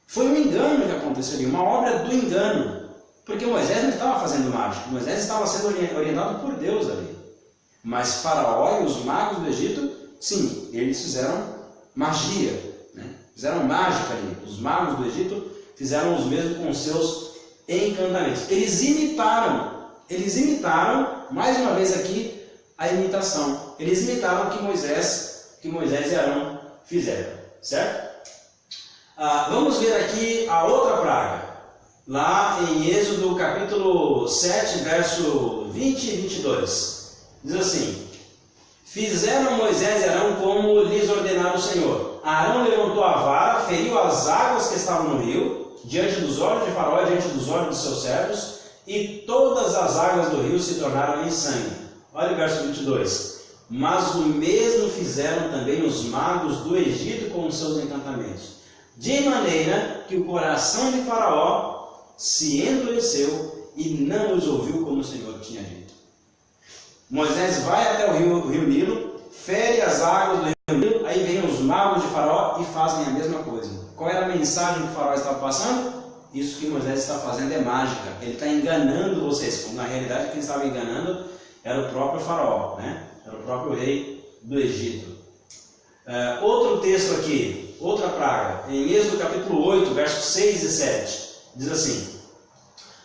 Foi um engano que aconteceu ali, uma obra do engano. Porque Moisés não estava fazendo mágica, Moisés estava sendo orientado por Deus ali. Mas Faraó e os magos do Egito, sim, eles fizeram magia, né? Fizeram mágica ali. Os magos do Egito fizeram os mesmos com seus encantamentos. Eles imitaram, mais uma vez aqui, a imitação. Eles imitaram o que Moisés e Arão fizeram, certo? Vamos ver aqui a outra praga. Lá em Êxodo capítulo 7, verso 20 e 22. Diz assim: fizeram Moisés e Arão como lhes ordenara o Senhor. Arão levantou a vara, feriu as águas que estavam no rio, diante dos olhos de Faraó e diante dos olhos dos seus servos, e todas as águas do rio se tornaram em sangue. Olha o verso 22. Mas o mesmo fizeram também os magos do Egito com os seus encantamentos, de maneira que o coração de Faraó se endureceu e não os ouviu como o Senhor tinha dito. Moisés vai até o rio Nilo, fere as águas do rio Nilo, aí vem os magos de Faraó e fazem a mesma coisa. Qual era a mensagem que o Faraó estava passando? Isso que Moisés está fazendo é mágica. Ele está enganando vocês. Na realidade, quem estava enganando era o próprio Faraó, né? Era o próprio rei do Egito. Outro texto aqui, outra praga, em Êxodo capítulo 8, versos 6 e 7, diz assim: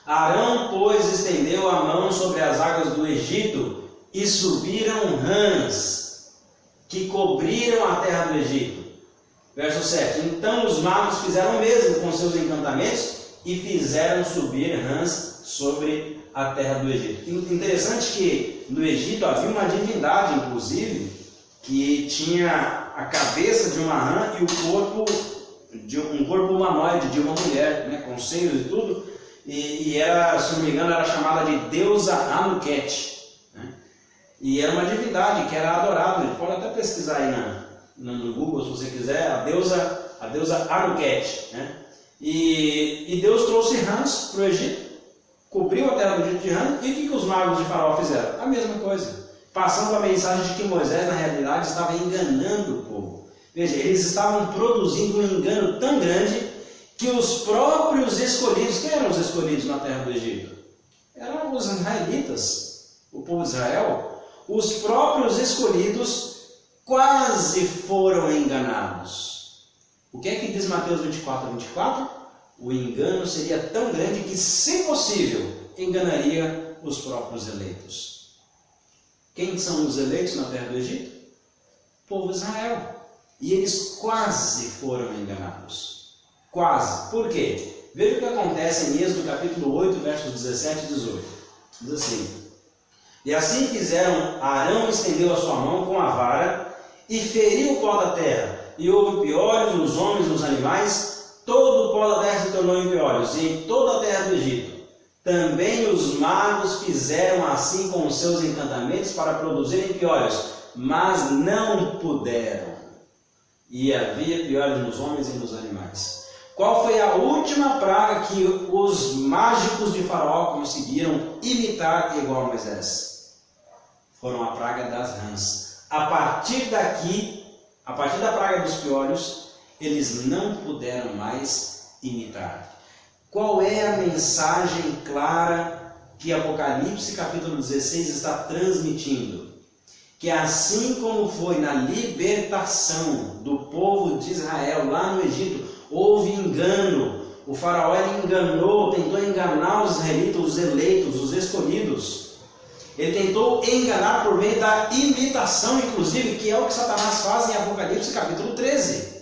Arão, pois, estendeu a mão sobre as águas do Egito, e subiram rãs, que cobriram a terra do Egito. Verso 7, então os magos fizeram o mesmo com seus encantamentos, e fizeram subir rãs sobre a terra do Egito. Interessante que no Egito havia uma divindade, inclusive, que tinha a cabeça de uma rã e o corpo de um corpo humanoide de uma mulher, né, com seios e tudo, e era, se não me engano, era chamada de deusa Anuket, né? E era uma divindade que era adorada. Ele pode até pesquisar aí no Google, se você quiser, a deusa Anuket, né? E Deus trouxe rãs para o Egito, cobriu a terra do Egito de rãs, e o que os magos de Faraó fizeram? A mesma coisa, passando a mensagem de que Moisés, na realidade, estava enganando o povo. Veja, eles estavam produzindo um engano tão grande que os próprios escolhidos, quem eram os escolhidos na terra do Egito? Eram os israelitas, o povo de Israel. Os próprios escolhidos quase foram enganados. O que é que diz Mateus 24, 24? O engano seria tão grande que, se possível, enganaria os próprios eleitos. Quem são os eleitos na terra do Egito? O povo de Israel. E eles quase foram enganados. Quase. Por quê? Veja o que acontece em Êxodo capítulo 8, versos 17 e 18. Diz assim: e assim fizeram, Arão estendeu a sua mão com a vara e feriu o pó da terra. E houve piolhos nos homens e nos animais, todo o pó da terra se tornou em piolhos, e em toda a terra do Egito. Também os magos fizeram assim com os seus encantamentos para produzirem piolhos, mas não puderam. E havia piolhos nos homens e nos animais. Qual foi a última praga que os mágicos de Faraó conseguiram imitar igual a Moisés? Foram a praga das rãs. A partir da praga dos piolhos, eles não puderam mais imitar. Qual é a mensagem clara que Apocalipse capítulo 16 está transmitindo? Que assim como foi na libertação do povo de Israel lá no Egito, houve engano. O Faraó enganou, tentou enganar os israelitas, os eleitos, os escolhidos. Ele tentou enganar por meio da imitação, inclusive, que é o que Satanás faz em Apocalipse capítulo 13.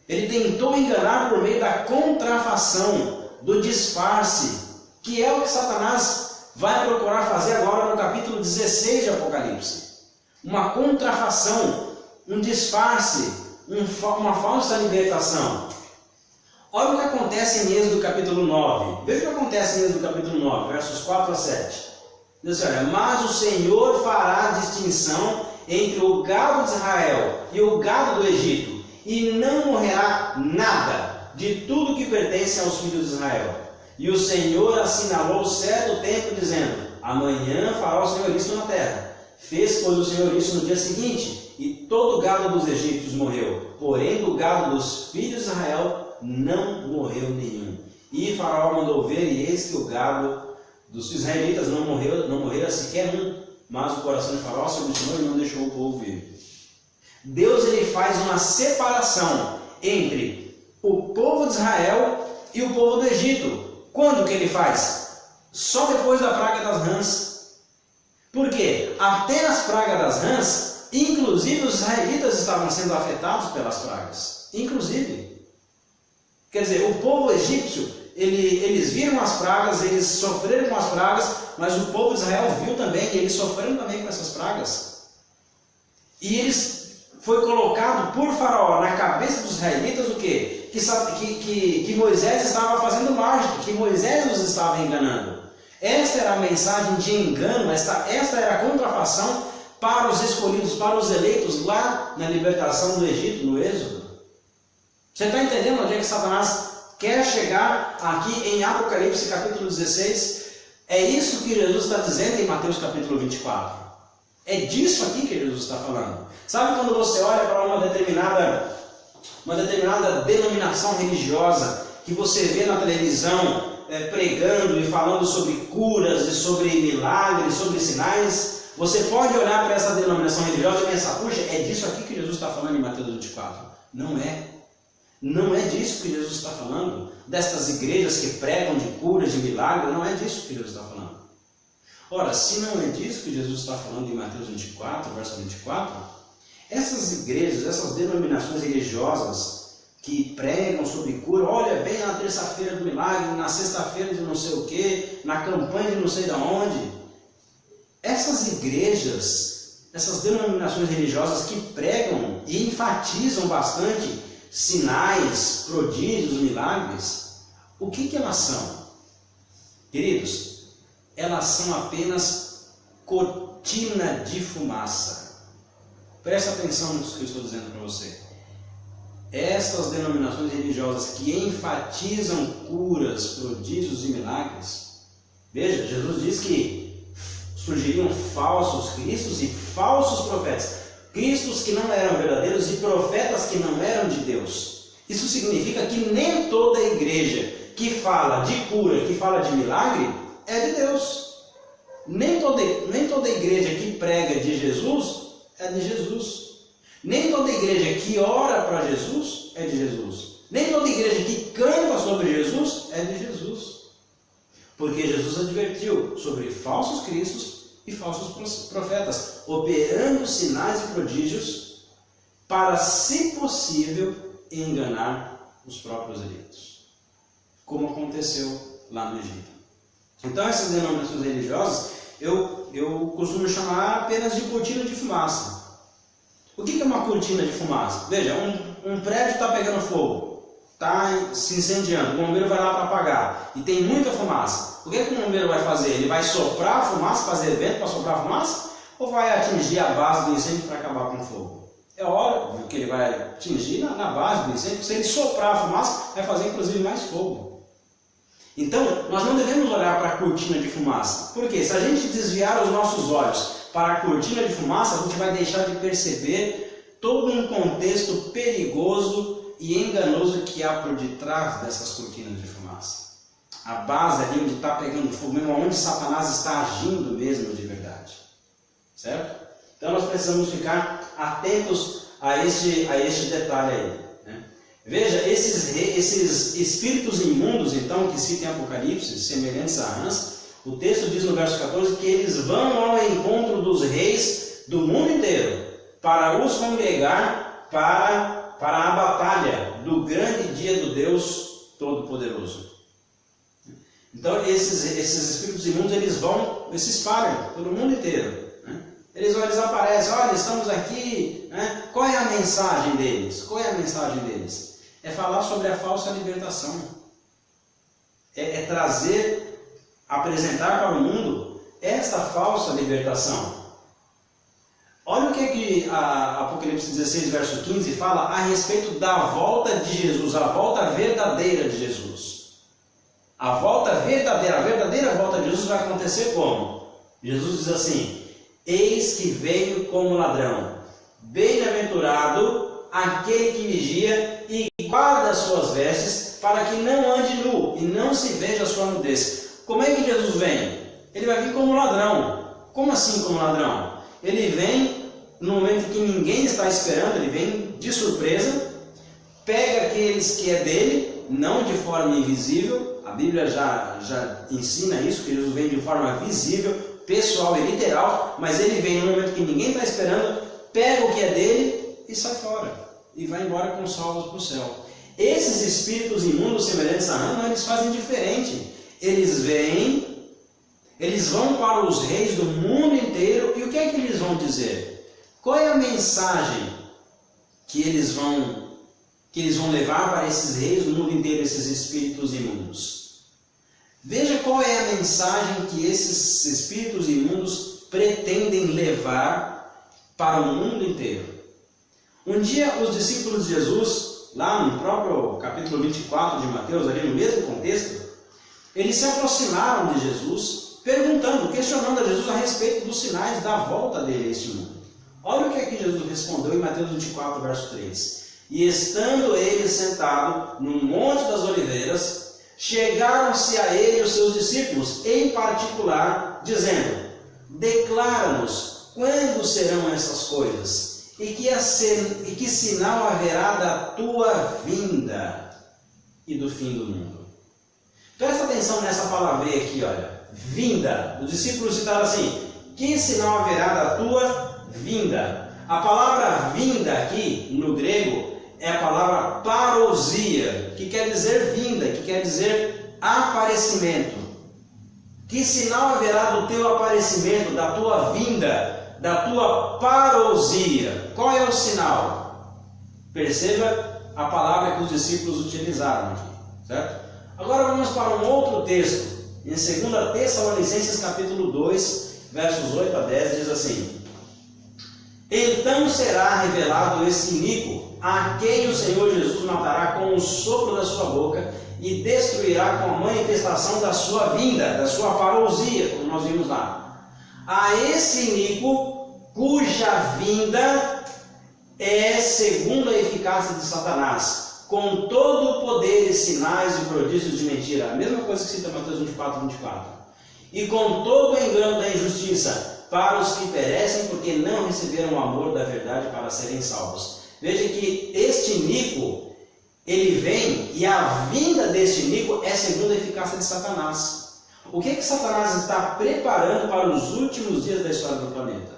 Ele tentou enganar por meio da contrafação, do disfarce, que é o que Satanás vai procurar fazer agora no capítulo 16 de Apocalipse. Uma contrafação, um disfarce, uma falsa libertação. Olha o que acontece em Êxodo capítulo 9. Veja o que acontece em Êxodo capítulo 9, versos 4 a 7. Diz assim, olha, mas o Senhor fará distinção entre o gado de Israel e o gado do Egito, e não morrerá nada de tudo que pertence aos filhos de Israel. E o Senhor assinalou certo tempo, dizendo, amanhã fará o Senhor isso na terra. Fez, pois, o Senhor isso no dia seguinte, e todo o gado dos egípcios morreu, porém do gado dos filhos de Israel não morreu nenhum. E Faraó mandou ver, e eis que o gado dos israelitas não morreu sequer um, mas o coração de Faraó se obstinou e não deixou o povo vir. Deus ele faz uma separação entre o povo de Israel e o povo do Egito. Quando que ele faz? Só depois da praga das rãs. Por quê? Até as pragas das rãs, inclusive os israelitas estavam sendo afetados pelas pragas. Inclusive. Quer dizer, o povo egípcio, eles viram as pragas, eles sofreram com as pragas, mas o povo de Israel viu também, e eles sofreram também com essas pragas. E eles foi colocado por Faraó na cabeça dos israelitas o quê? Que Moisés estava fazendo mágica, que Moisés os estava enganando. Esta era a mensagem de engano, esta era a contrafação para os escolhidos, para os eleitos lá na libertação do Egito, no Êxodo. Você está entendendo onde é que Satanás quer chegar aqui em Apocalipse capítulo 16? É isso que Jesus está dizendo em Mateus capítulo 24. É disso aqui que Jesus está falando. Sabe quando você olha para uma determinada denominação religiosa que você vê na televisão pregando e falando sobre curas e sobre milagres, sobre sinais? Você pode olhar para essa denominação religiosa e pensar, puxa, é disso aqui que Jesus está falando em Mateus 24. Não é. Não é disso que Jesus está falando. Destas igrejas que pregam de curas, de milagres, não é disso que Jesus está falando. Ora, se não é disso que Jesus está falando em Mateus 24, verso 24, essas igrejas, essas denominações religiosas que pregam sobre cura, olha, vem na terça-feira do milagre, na sexta-feira de não sei o que, na campanha de não sei de onde. Essas igrejas, essas denominações religiosas que pregam e enfatizam bastante sinais, prodígios, milagres, o que elas são? Queridos, elas são apenas cortina de fumaça. Presta atenção nisso que eu estou dizendo para você. Estas denominações religiosas que enfatizam curas, prodígios e milagres, veja, Jesus diz que surgiriam falsos cristos e falsos profetas. Cristos que não eram verdadeiros e profetas que não eram de Deus. Isso significa que nem toda igreja que fala de cura, que fala de milagre, é de Deus. Nem toda igreja que prega de Jesus é de Jesus. Nem toda igreja que ora para Jesus é de Jesus. Nem toda igreja que canta sobre Jesus é de Jesus. Porque Jesus advertiu sobre falsos cristos e falsos profetas, operando sinais e prodígios para, se possível, enganar os próprios eleitos. Como aconteceu lá no Egito. Então essas denominações religiosas eu costumo chamar apenas de cortina de fumaça. O que é uma cortina de fumaça? Veja, um prédio está pegando fogo, está se incendiando, o bombeiro vai lá para apagar e tem muita fumaça. O que o bombeiro vai fazer? Ele vai soprar a fumaça, fazer vento para soprar a fumaça? Ou vai atingir a base do incêndio para acabar com o fogo? É óbvio que ele vai atingir na base do incêndio. Se ele soprar a fumaça, vai fazer inclusive mais fogo. Então, nós não devemos olhar para a cortina de fumaça. Por quê? Se a gente desviar os nossos olhos para a cortina de fumaça, a gente vai deixar de perceber todo um contexto perigoso e enganoso que há por detrás dessas cortinas de fumaça. A base ali onde está pegando fogo, mesmo onde Satanás está agindo mesmo de verdade. Certo? Então nós precisamos ficar atentos a este detalhe aí. Né? Veja, esses espíritos imundos, então, que cita em Apocalipse, semelhantes a rãs, o texto diz no verso 14 que eles vão ao encontro dos reis do mundo inteiro para os congregar para a batalha do grande dia do Deus Todo-Poderoso. Então esses espíritos imundos eles se espalham pelo mundo inteiro. Eles aparecem, olha, estamos aqui. Qual é a mensagem deles? Qual é a mensagem deles? É falar sobre a falsa libertação. É trazer, apresentar para o mundo esta falsa libertação. Olha o que a Apocalipse 16, verso 15 fala a respeito da volta de Jesus, a volta verdadeira de Jesus. A volta verdadeira, a verdadeira volta de Jesus vai acontecer como? Jesus diz assim: eis que veio como ladrão. Bem-aventurado aquele que vigia e guarda as suas vestes, para que não ande nu e não se veja a sua nudez. Como é que Jesus vem? Ele vai vir como ladrão. Como assim como ladrão? Ele vem no momento que ninguém está esperando, ele vem de surpresa, pega aqueles que é dele, não de forma invisível. A Bíblia já ensina isso, que Jesus vem de forma visível, pessoal e literal, mas ele vem no momento que ninguém está esperando, pega o que é dele e sai fora, e vai embora com salvos para o céu. Esses espíritos imundos semelhantes a Rama, eles fazem diferente. Eles vêm, eles vão para os reis do mundo inteiro, e o que é que eles vão dizer? Qual é a mensagem que eles vão levar para esses reis do mundo inteiro, esses espíritos imundos? Veja qual é a mensagem que esses espíritos imundos pretendem levar para o mundo inteiro. Um dia os discípulos de Jesus, lá no próprio capítulo 24 de Mateus, ali no mesmo contexto, eles se aproximaram de Jesus, questionando a Jesus a respeito dos sinais da volta dele a este mundo. Olha o que é que Jesus respondeu em Mateus 24, verso 3. E estando ele sentado no Monte das Oliveiras, chegaram-se a ele os seus discípulos, em particular, dizendo: declara-nos quando serão essas coisas, e que sinal haverá da tua vinda e do fim do mundo. Presta atenção nessa palavrinha aqui, olha, vinda. Os discípulos citaram assim: que sinal haverá da tua vinda? A palavra vinda aqui, no grego, é a palavra parousia, que quer dizer vinda, que quer dizer aparecimento. Que sinal haverá do teu aparecimento, da tua vinda, da tua parousia? Qual é o sinal? Perceba a palavra que os discípulos utilizaram aqui, certo? Agora vamos para um outro texto, em 2 Tessalonicenses capítulo 2, versos 8 a 10, diz assim: então será revelado esse iníquo, a quem o Senhor Jesus matará com o sopro da sua boca e destruirá com a manifestação da sua vinda, da sua parousia, como nós vimos lá. A esse iníquo, cuja vinda é segundo a eficácia de Satanás, com todo o poder e sinais e prodígios de mentira. A mesma coisa que cita Mateus 24, 24. E com todo o engano da injustiça, para os que perecem, porque não receberam o amor da verdade para serem salvos. Veja que este iníquo, ele vem, e a vinda deste iníquo é segundo a eficácia de Satanás. O que Satanás está preparando para os últimos dias da história do planeta?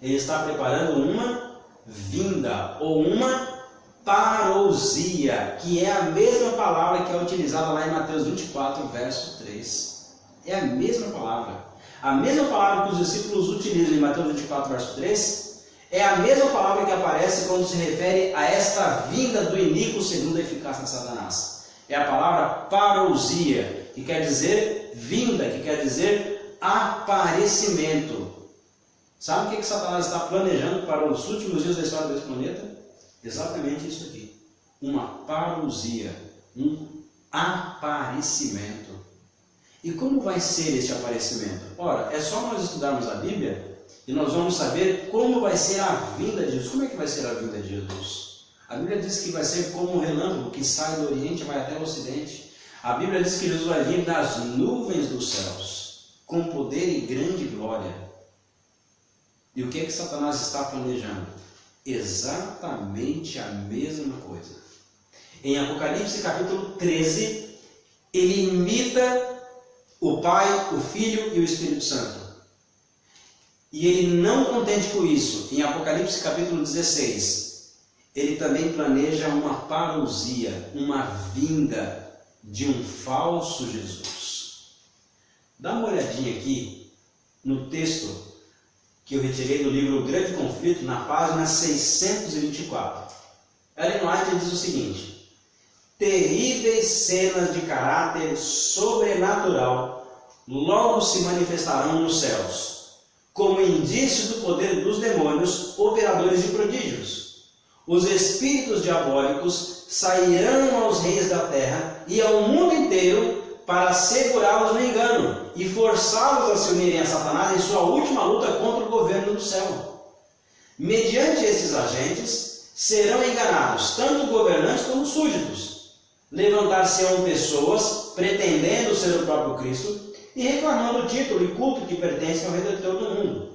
Ele está preparando uma vinda, ou uma parousia, que é a mesma palavra que é utilizada lá em Mateus 24, verso 3. É a mesma palavra. A mesma palavra que os discípulos utilizam em Mateus 24, verso 3, é a mesma palavra que aparece quando se refere a esta vinda do iníquo segundo a eficácia de Satanás. É a palavra parousia, que quer dizer vinda, que quer dizer aparecimento. Sabe o que Satanás está planejando para os últimos dias da história desse planeta? Exatamente isso aqui. Uma parousia, um aparecimento. E como vai ser este aparecimento? Ora, é só nós estudarmos a Bíblia e nós vamos saber como vai ser a vinda de Jesus. Como é que vai ser a vinda de Jesus? A Bíblia diz que vai ser como um relâmpago que sai do Oriente e vai até o Ocidente. A Bíblia diz que Jesus vai vir das nuvens dos céus, com poder e grande glória. E o que Satanás está planejando? Exatamente a mesma coisa. Em Apocalipse capítulo 13, ele imita o Pai, o Filho e o Espírito Santo. E ele, não contente com isso, em Apocalipse capítulo 16, ele também planeja uma parousia, uma vinda de um falso Jesus. Dá uma olhadinha aqui no texto que eu retirei do livro O Grande Conflito, na página 624. Ellen White diz o seguinte: terríveis cenas de caráter sobrenatural logo se manifestarão nos céus, como indício do poder dos demônios, operadores de prodígios. Os espíritos diabólicos sairão aos reis da terra e ao mundo inteiro para segurá-los no engano e forçá-los a se unirem a Satanás em sua última luta contra o governo do céu. Mediante esses agentes, serão enganados tanto governantes como súditos. Levantar-se-ão pessoas pretendendo ser o próprio Cristo e reclamando o título e culto que pertencem ao Redentor do mundo.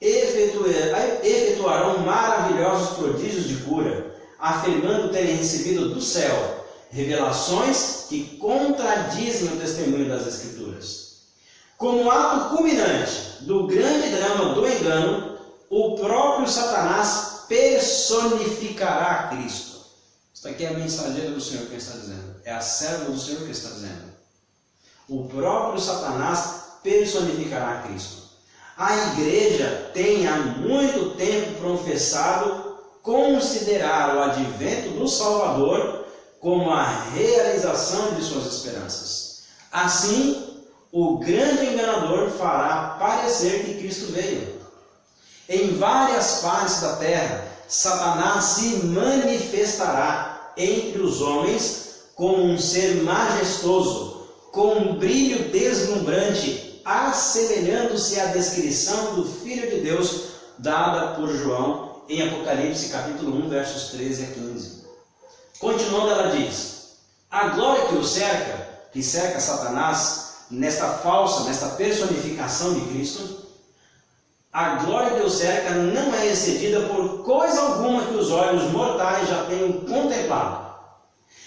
Efetuarão maravilhosos prodígios de cura, afirmando terem recebido do céu revelações que contradizem o testemunho das Escrituras. Como ato culminante do grande drama do engano, o próprio Satanás personificará Cristo. Isso aqui é a mensageira do Senhor que está dizendo. É a serva do Senhor que está dizendo. O próprio Satanás personificará Cristo. A igreja tem há muito tempo professado considerar o advento do Salvador como a realização de suas esperanças. Assim, o grande enganador fará parecer que Cristo veio. Em várias partes da terra, Satanás se manifestará entre os homens como um ser majestoso, com um brilho deslumbrante, assemelhando-se à descrição do Filho de Deus dada por João em Apocalipse capítulo 1, versos 13 a 15. Continuando, ela diz: a glória que cerca Satanás nesta personificação de Cristo, a glória que o cerca não é excedida por coisa alguma que os olhos mortais já tenham contemplado.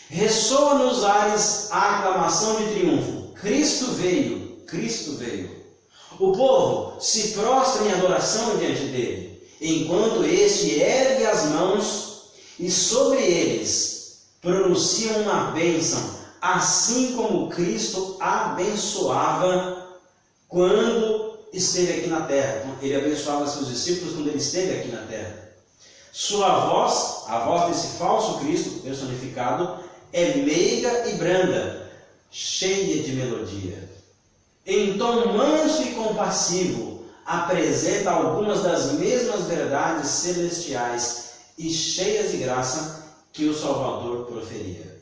Ressoa nos ares a aclamação de triunfo: Cristo veio, Cristo veio. O povo se prostra em adoração diante dele, enquanto este ergue as mãos e sobre eles pronunciam uma bênção, assim como Cristo abençoava quando esteve aqui na terra. Ele abençoava seus discípulos quando ele esteve aqui na terra. Sua voz, a voz desse falso Cristo personificado, é meiga e branda, cheia de melodia. Em tom manso e compassivo, apresenta algumas das mesmas verdades celestiais e cheias de graça que o Salvador proferia.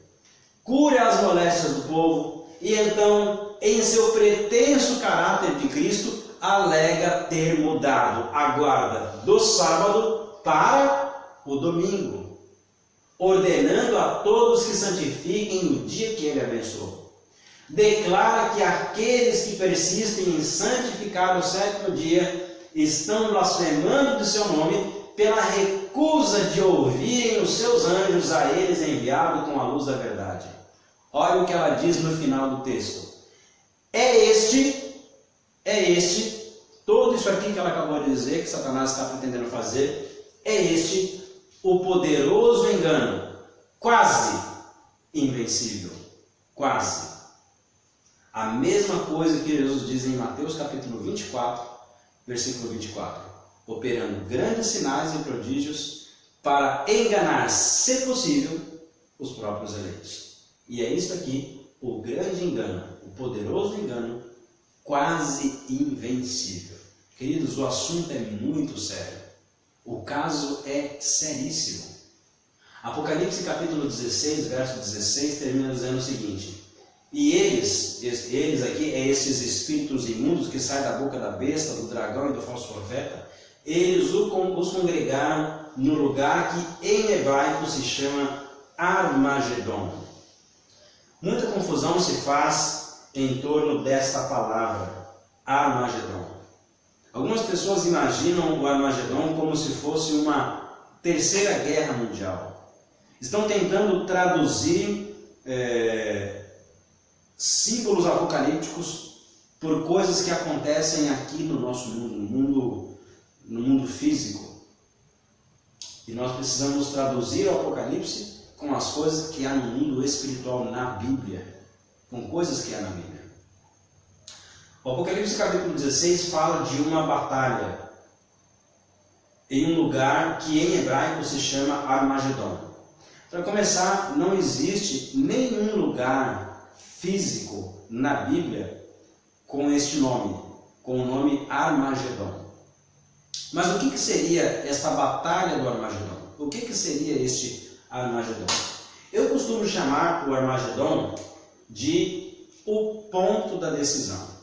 Cura as moléstias do povo e então, em seu pretenso caráter de Cristo, alega ter mudado a guarda do sábado para o domingo, ordenando a todos que santifiquem o dia que ele abençoou. Declara que aqueles que persistem em santificar o sétimo dia estão blasfemando de seu nome pela recusa de ouvirem os seus anjos a eles enviados com a luz da verdade. Olha o que ela diz no final do texto. É este, tudo isso aqui que ela acabou de dizer, que Satanás está pretendendo fazer, é este o poderoso engano, quase invencível, quase. A mesma coisa que Jesus diz em Mateus capítulo 24, versículo 24, operando grandes sinais e prodígios para enganar, se possível, os próprios eleitos. E é isso aqui, o grande engano, o poderoso engano, quase invencível. Queridos, o assunto é muito sério. O caso é seríssimo. Apocalipse capítulo 16, verso 16, termina dizendo o seguinte: e eles aqui, esses espíritos imundos que saem da boca da besta, do dragão e do falso profeta, eles os congregaram no lugar que em hebraico se chama Armagedon. Muita confusão se faz em torno desta palavra, Armagedon. Algumas pessoas imaginam o Armagedon como se fosse uma terceira guerra mundial. Estão tentando traduzir símbolos apocalípticos por coisas que acontecem aqui no nosso mundo, no mundo físico. E nós precisamos traduzir o Apocalipse com as coisas que há no mundo espiritual na Bíblia. Com coisas que há na Bíblia. O Apocalipse capítulo 16 fala de uma batalha em um lugar que em hebraico se chama Armagedon. Para começar, não existe nenhum lugar físico na Bíblia com este nome, com o nome Armagedon. Mas o que seria esta batalha do Armagedon? O que seria este Armagedon? Eu costumo chamar o Armagedon de o ponto da decisão.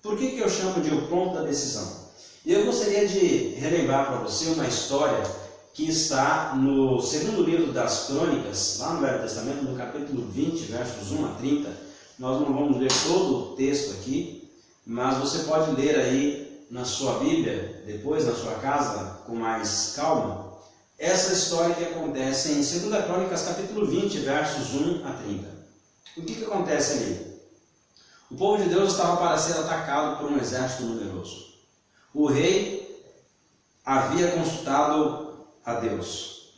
Por que eu chamo de o ponto da decisão? Eu gostaria de relembrar para você uma história que está no segundo livro das Crônicas, lá no Velho Testamento, no capítulo 20, versos 1 a 30. Nós não vamos ler todo o texto aqui, mas você pode ler aí na sua Bíblia, depois na sua casa, com mais calma, essa história que acontece em 2 Crônicas, capítulo 20, versos 1 a 30. O que acontece ali? O povo de Deus estava para ser atacado por um exército numeroso. O rei havia consultado a Deus.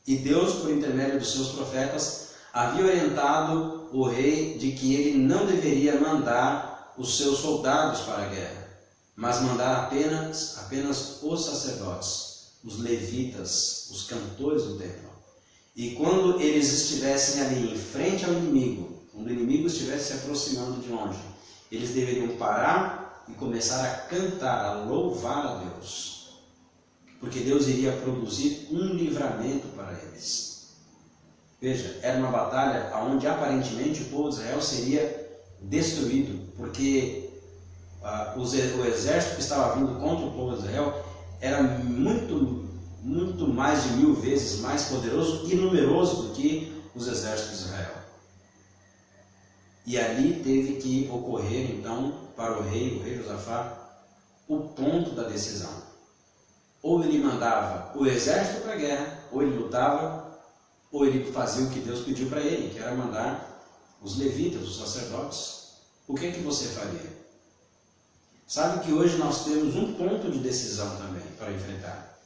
E Deus, por intermédio dos seus profetas, havia orientado o rei de que ele não deveria mandar os seus soldados para a guerra, mas mandar apenas os sacerdotes, os levitas, os cantores do templo. E quando eles estivessem ali em frente ao inimigo, quando o inimigo estivesse se aproximando de longe, eles deveriam parar e começar a cantar, a louvar a Deus, porque Deus iria produzir um livramento para eles. Veja, era uma batalha onde aparentemente o povo de Israel seria destruído, porque o exército que estava vindo contra o povo de Israel era muito mais de 1000 vezes mais poderoso e numeroso do que os exércitos de Israel. E ali teve que ocorrer, então, para o rei Josafá, o ponto da decisão. Ou ele mandava o exército para a guerra, ou ele lutava, ou ele fazia o que Deus pediu para ele, que era mandar os levitas, os sacerdotes. O que você faria? Sabe que hoje nós temos um ponto de decisão também para enfrentar.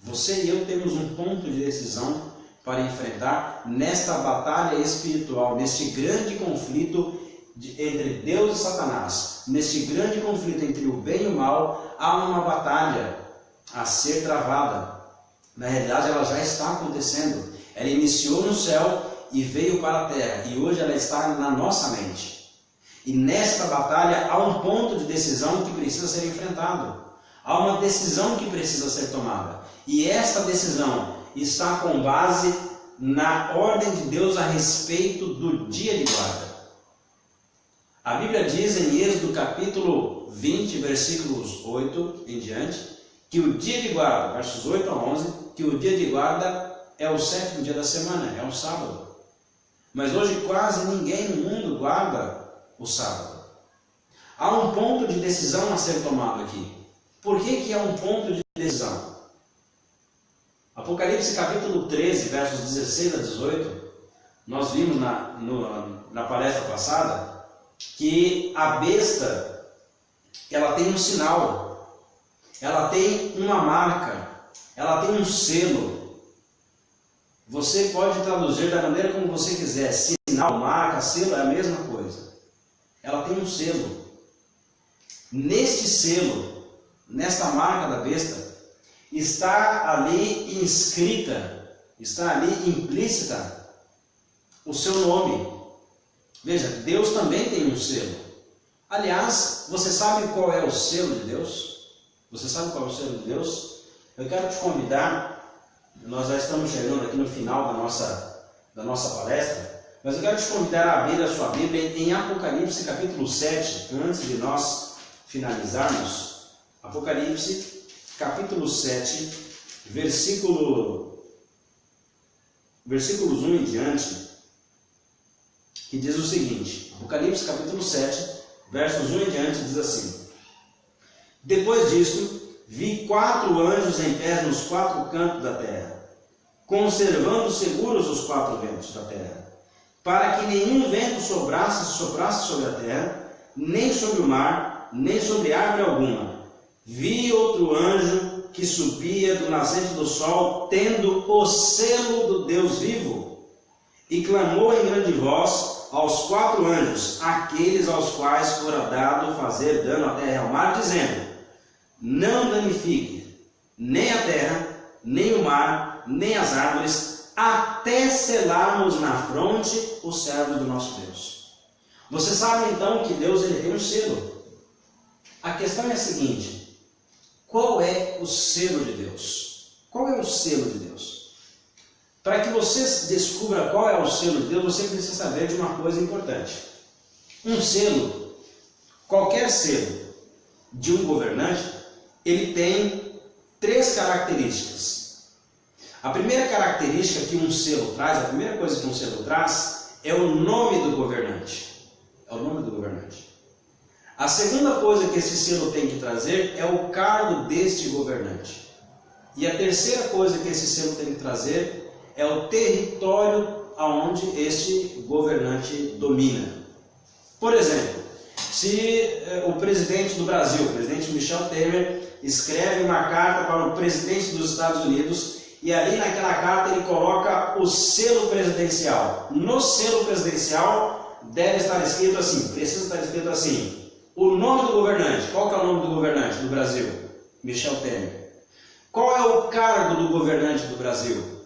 Você e eu temos um ponto de decisão para enfrentar nesta batalha espiritual, neste grande conflito entre Deus e Satanás, neste grande conflito entre o bem e o mal. Há uma batalha a ser travada. Na realidade, ela já está acontecendo. Ela iniciou no céu e veio para a terra, e hoje ela está na nossa mente. E nesta batalha há um ponto de decisão que precisa ser enfrentado. Há uma decisão que precisa ser tomada. E esta decisão está com base na ordem de Deus a respeito do dia de guarda. A Bíblia diz em Êxodo capítulo 20, versículos 8 em diante, que o dia de guarda, versos 8 a 11, que o dia de guarda é o 7º dia da semana, é o sábado. Mas hoje quase ninguém no mundo guarda o sábado. Há um ponto de decisão a ser tomado aqui. Por que há um ponto de decisão? Apocalipse capítulo 13, versos 16 a 18, nós vimos na palestra passada que a besta, ela tem um sinal, ela tem uma marca, ela tem um selo. Você pode traduzir da maneira como você quiser, sinal, marca, selo é a mesma coisa. Ela tem um selo. Neste selo, nesta marca da besta, está ali inscrita, está ali implícita o seu nome. Veja, Deus também tem um selo. Aliás, você sabe qual é o selo de Deus? Você sabe qual é o selo de Deus? Eu quero te convidar, nós já estamos chegando aqui no final da nossa palestra, mas eu quero te convidar a abrir a sua Bíblia em Apocalipse capítulo 7, antes de nós finalizarmos. Apocalipse capítulo 7, versículos 1 em diante, que diz o seguinte, Apocalipse capítulo 7, versos 1 em diante, diz assim: Depois disto, vi 4 anjos em pé nos 4 cantos da terra, conservando seguros os 4 ventos da terra, para que nenhum vento soprasse sobre a terra, nem sobre o mar, nem sobre árvore alguma. Vi outro anjo que subia do nascente do sol, tendo o selo do Deus vivo, e clamou em grande voz aos 4 anjos, aqueles aos quais fora dado fazer dano à terra e ao mar, dizendo: não danifique nem a terra, nem o mar, nem as árvores, até selarmos na fronte os servos do nosso Deus. Você sabe então que Deus ele tem um selo. A questão é a seguinte: qual é o selo de Deus? Qual é o selo de Deus? Para que você descubra qual é o selo de Deus, você precisa saber de uma coisa importante. Um selo, qualquer selo de um governante, ele tem 3 características. A primeira característica que um selo traz, a primeira coisa que um selo traz, é o nome do governante. É o nome do governante. A segunda coisa que esse selo tem que trazer é o cargo deste governante. E a terceira coisa que esse selo tem que trazer é o território aonde este governante domina. Por exemplo, se o presidente do Brasil, o presidente Michel Temer, escreve uma carta para o presidente dos Estados Unidos e ali naquela carta ele coloca o selo presidencial. No selo presidencial deve estar escrito assim, precisa estar escrito assim: o nome do governante. Qual que é o nome do governante do Brasil? Michel Temer. Qual é o cargo do governante do Brasil?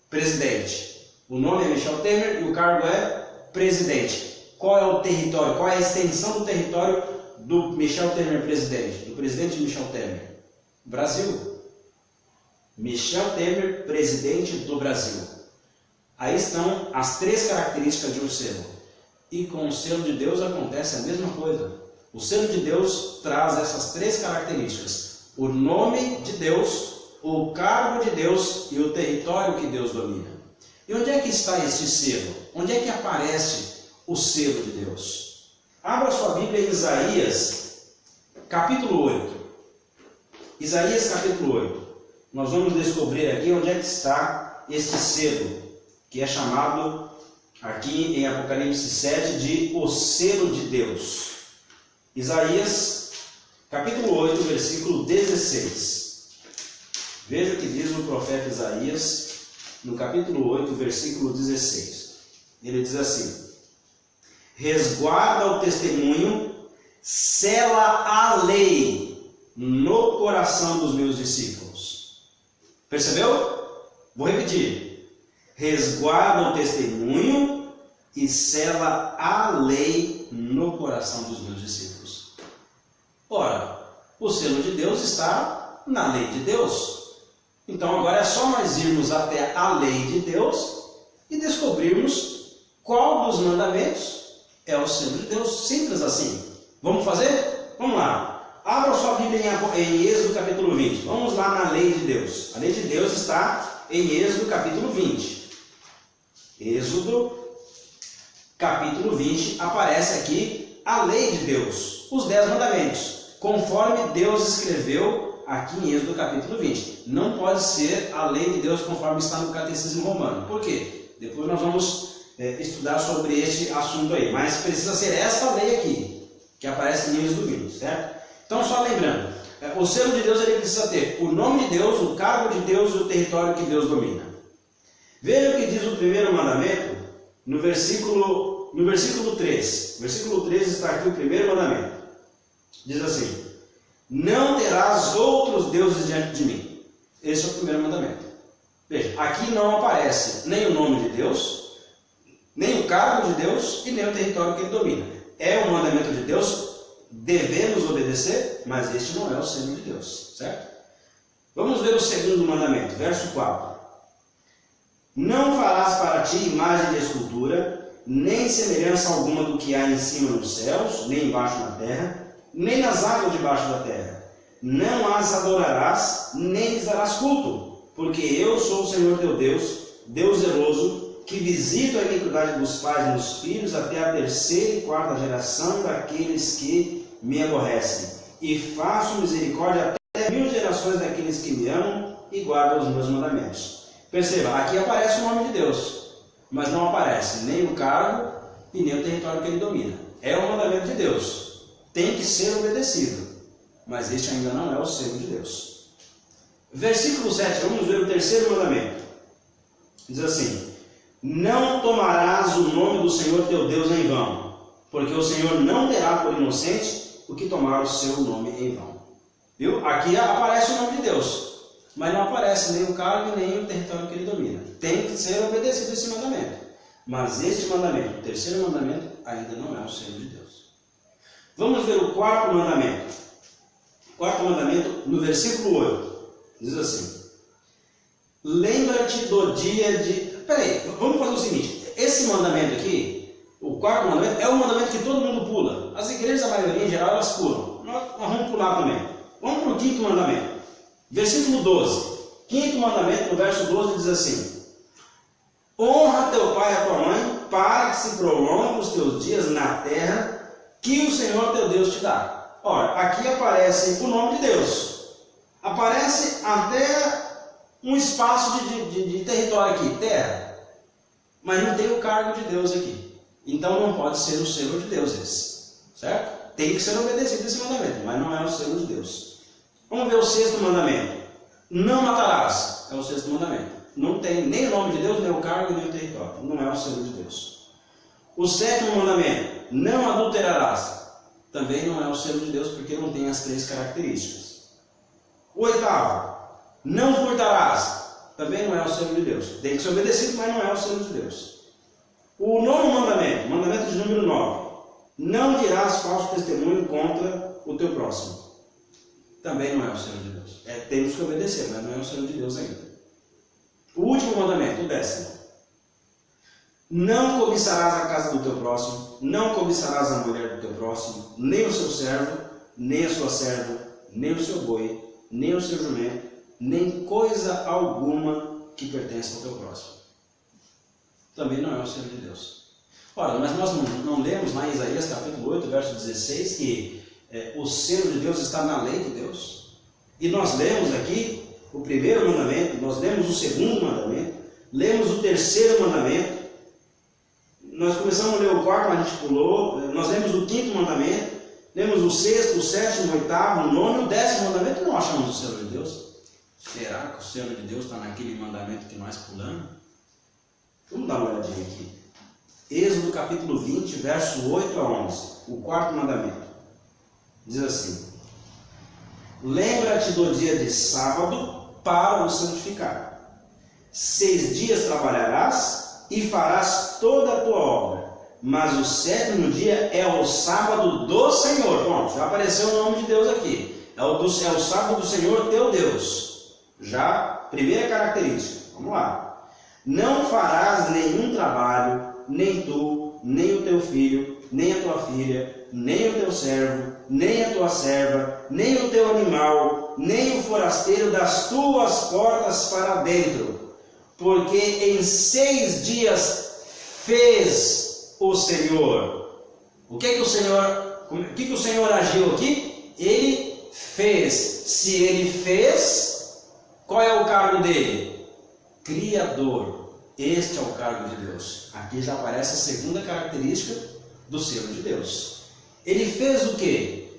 Presidente. O nome é Michel Temer e o cargo é presidente. Qual é o território? Qual é a extensão do território do Michel Temer presidente? Do presidente Michel Temer? Brasil. Michel Temer, presidente do Brasil. Aí estão as 3 características de um selo. E com o selo de Deus acontece a mesma coisa. O selo de Deus traz essas 3 características: o nome de Deus, o cargo de Deus e o território que Deus domina. E onde é que está este selo? Onde é que aparece o selo de Deus? Abra sua Bíblia em Isaías, capítulo 8. Isaías, capítulo 8. Nós vamos descobrir aqui onde é que está este selo, que é chamado aqui em Apocalipse 7 de o selo de Deus. Isaías, capítulo 8, versículo 16. Veja o que diz o profeta Isaías no capítulo 8, versículo 16. Ele diz assim: resguarda o testemunho, sela a lei no coração dos meus discípulos. Percebeu? Vou repetir: resguarda o testemunho e sela a lei no coração dos meus discípulos. Ora, o selo de Deus está na lei de Deus. Então agora é só nós irmos até a lei de Deus e descobrirmos qual dos mandamentos é o selo de Deus. Simples assim. Vamos fazer? Vamos lá. Abra sua Bíblia em Êxodo capítulo 20. Vamos lá na lei de Deus. A lei de Deus está em Êxodo capítulo 20. Êxodo capítulo 20 aparece aqui a lei de Deus, os 10 mandamentos, conforme Deus escreveu aqui em Êxodo capítulo 20. Não pode ser a lei de Deus conforme está no Catecismo Romano. Por quê? Depois nós vamos estudar sobre este assunto aí. Mas precisa ser esta lei aqui, que aparece em Êxodo 20, certo? Então, só lembrando, o selo de Deus ele precisa ter o nome de Deus, o cargo de Deus e o território que Deus domina. Veja o que diz o primeiro mandamento no versículo 3. Versículo 3 está aqui o primeiro mandamento. Diz assim: não terás outros deuses diante de mim. Esse é o primeiro mandamento. Veja, aqui não aparece nem o nome de Deus, nem o cargo de Deus e nem o território que ele domina. É um mandamento de Deus, devemos obedecer, mas este não é o selo de Deus, certo? Vamos ver o segundo mandamento, verso 4. Não farás para ti imagem de escultura, nem semelhança alguma do que há em cima nos céus, nem embaixo na terra, nem nas águas debaixo da terra. Não as adorarás, nem lhes darás culto, porque eu sou o Senhor teu Deus, Deus zeloso, que visito a iniquidade dos pais nos filhos até a 3ª e 4ª geração daqueles que me aborrecem, e faço misericórdia até 1000 gerações daqueles que me amam e guardam os meus mandamentos. Perceba, aqui aparece o nome de Deus, mas não aparece nem o cargo e nem o território que ele domina. É o mandamento de Deus, tem que ser obedecido. mas este ainda não é o selo de Deus. Versículo 7, vamos ver o terceiro mandamento. Diz assim: não tomarás o nome do Senhor teu Deus em vão, porque o Senhor não terá por inocente o que tomar o seu nome em vão. Viu? Aqui aparece o nome de Deus, mas não aparece nem o cargo nem o território que ele domina. Tem que ser obedecido esse mandamento. Mas este mandamento, o terceiro mandamento, ainda não é o selo de Deus. Vamos ver o quarto mandamento. O quarto mandamento, no versículo 8, diz assim: lembra-te do dia de... Peraí, vamos fazer o seguinte. Esse mandamento aqui, o quarto mandamento, é o mandamento que todo mundo pula. As igrejas, a maioria em geral, elas pulam. Nós vamos pular também. Vamos para o quinto mandamento. Versículo 12. Quinto mandamento, no verso 12, diz assim: honra teu pai e a tua mãe, para que se prolonguem os teus dias na terra que o Senhor teu Deus te dá. Ora, aqui aparece o nome de Deus. Aparece até um espaço de território aqui, terra. Mas não tem o cargo de Deus aqui. Então não pode ser o selo de Deus esse. Certo? Tem que ser obedecido esse mandamento, mas não é o selo de Deus. Vamos ver o sexto mandamento. Não matarás. É o sexto mandamento. Não tem nem o nome de Deus, nem o cargo, nem o território. Não é o selo de Deus. O sétimo mandamento. Não adulterarás. Também não é o selo de Deus, porque não tem as três características. O oitavo. Não furtarás. Também não é o selo de Deus. Tem que ser obedecido, mas não é o selo de Deus. O nono mandamento. Mandamento de número 9. Não dirás falso testemunho contra o teu próximo. Também não é o selo de Deus. Temos que obedecer, mas não é o selo de Deus ainda. O último mandamento, o 10º. Não cobiçarás a casa do teu próximo, não cobiçarás a mulher do teu próximo, nem o seu servo, nem a sua serva, nem o seu boi, nem o seu jumento, nem coisa alguma que pertence ao teu próximo. Também não é o selo de Deus. Ora, mas nós não lemos lá em Isaías capítulo 8, verso 16, que o selo de Deus está na lei de Deus? E nós lemos aqui o primeiro mandamento, nós lemos o segundo mandamento, lemos o terceiro mandamento, nós começamos a ler o quarto, mas a gente pulou, nós lemos o quinto mandamento, lemos o sexto, o sétimo, o oitavo, o nono e o 10º mandamento, e não achamos o selo de Deus. Será que o selo de Deus está naquele mandamento que nós pulamos? Vamos dar uma olhadinha aqui. Êxodo capítulo 20, verso 8 a 11, o quarto mandamento. Diz assim: lembra-te do dia de sábado para o santificar. 6 dias trabalharás e farás toda a tua obra, mas o sétimo dia é o sábado do Senhor. Pronto, já apareceu o nome de Deus aqui. É o sábado do Senhor teu Deus. Já, primeira característica. Vamos lá. Não farás nenhum trabalho, nem tu, nem o teu filho, nem a tua filha, nem o teu servo, nem a tua serva, nem o teu animal, nem o forasteiro das tuas portas para dentro. Porque em 6 dias fez o Senhor. O que o Senhor agiu aqui? Ele fez. Se ele fez, qual é o cargo dele? Criador. Este é o cargo de Deus. Aqui já aparece a segunda característica do selo de Deus. Ele fez o quê?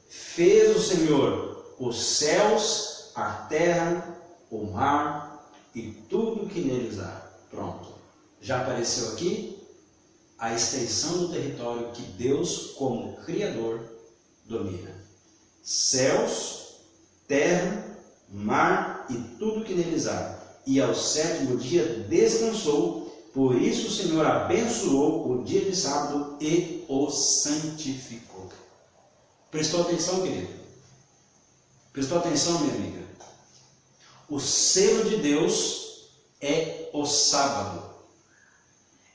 Fez o Senhor os céus, a terra, o mar e tudo que neles há. Pronto. Já apareceu aqui a extensão do território que Deus, como Criador, domina. Céus, terra, mar e tudo que neles há. E ao sétimo dia descansou. Por isso o Senhor abençoou o dia de sábado e o santificou. Prestou atenção, querido? Prestou atenção, minha amiga? O selo de Deus é o sábado.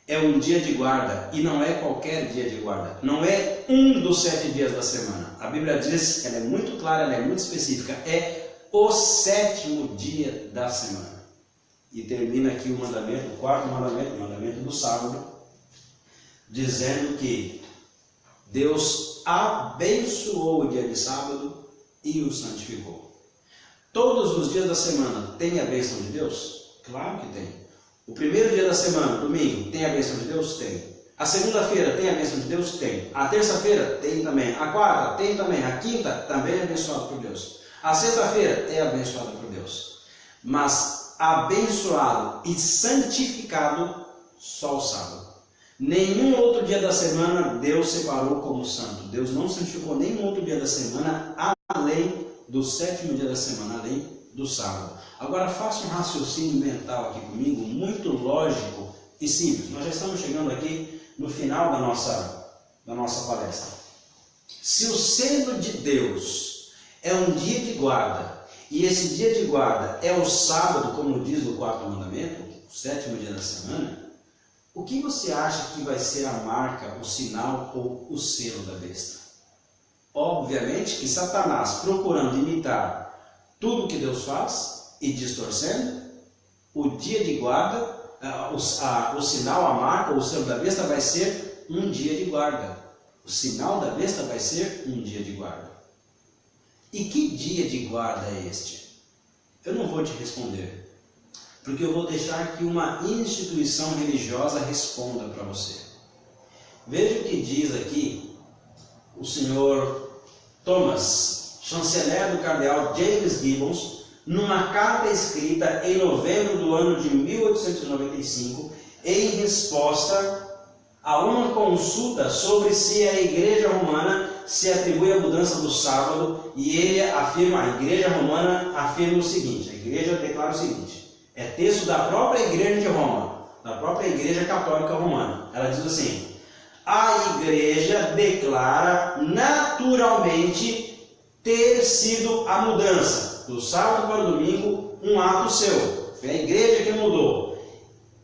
É um dia de guarda. E não é qualquer dia de guarda. Não é um dos 7 dias da semana. A Bíblia diz, ela é muito clara, ela é muito específica. É o 7º dia da semana. E termina aqui o mandamento, o quarto mandamento, o mandamento do sábado, dizendo que Deus abençoou o dia de sábado e o santificou. Todos os dias da semana tem a bênção de Deus? Claro que tem. O primeiro dia da semana, domingo, tem a bênção de Deus? Tem. A segunda-feira tem a bênção de Deus? Tem. A terça-feira? Tem também. A quarta? Tem também. A quinta? Também é abençoada por Deus. A sexta-feira? É abençoada por Deus. Mas abençoado e santificado só o sábado. Nenhum outro dia da semana Deus separou como santo. Deus não santificou nenhum outro dia da semana além do sétimo dia da semana, além do sábado. Agora faça um raciocínio mental aqui comigo, muito lógico e simples. Nós já estamos chegando aqui no final da nossa palestra. Se o selo de Deus é um dia de guarda, e esse dia de guarda é o sábado, como diz o quarto mandamento, o sétimo dia da semana, o que você acha que vai ser a marca, o sinal ou o selo da besta? Obviamente que Satanás, procurando imitar tudo que Deus faz e distorcendo, o dia de guarda, o sinal, a marca, o selo da besta vai ser um dia de guarda. O sinal da besta vai ser um dia de guarda. E que dia de guarda é este? Eu não vou te responder, porque eu vou deixar que uma instituição religiosa responda para você. Veja o que diz aqui o senhor Thomas, chanceler do cardeal James Gibbons, numa carta escrita em novembro do ano de 1895, em resposta a uma consulta sobre se a Igreja Romana se atribui a mudança do sábado, e ele afirma, a Igreja Romana afirma o seguinte, a Igreja declara o seguinte, é texto da própria Igreja de Roma, da própria Igreja Católica Romana. Ela diz assim: a Igreja declara naturalmente ter sido a mudança do sábado para o domingo um ato seu. Foi a Igreja que mudou.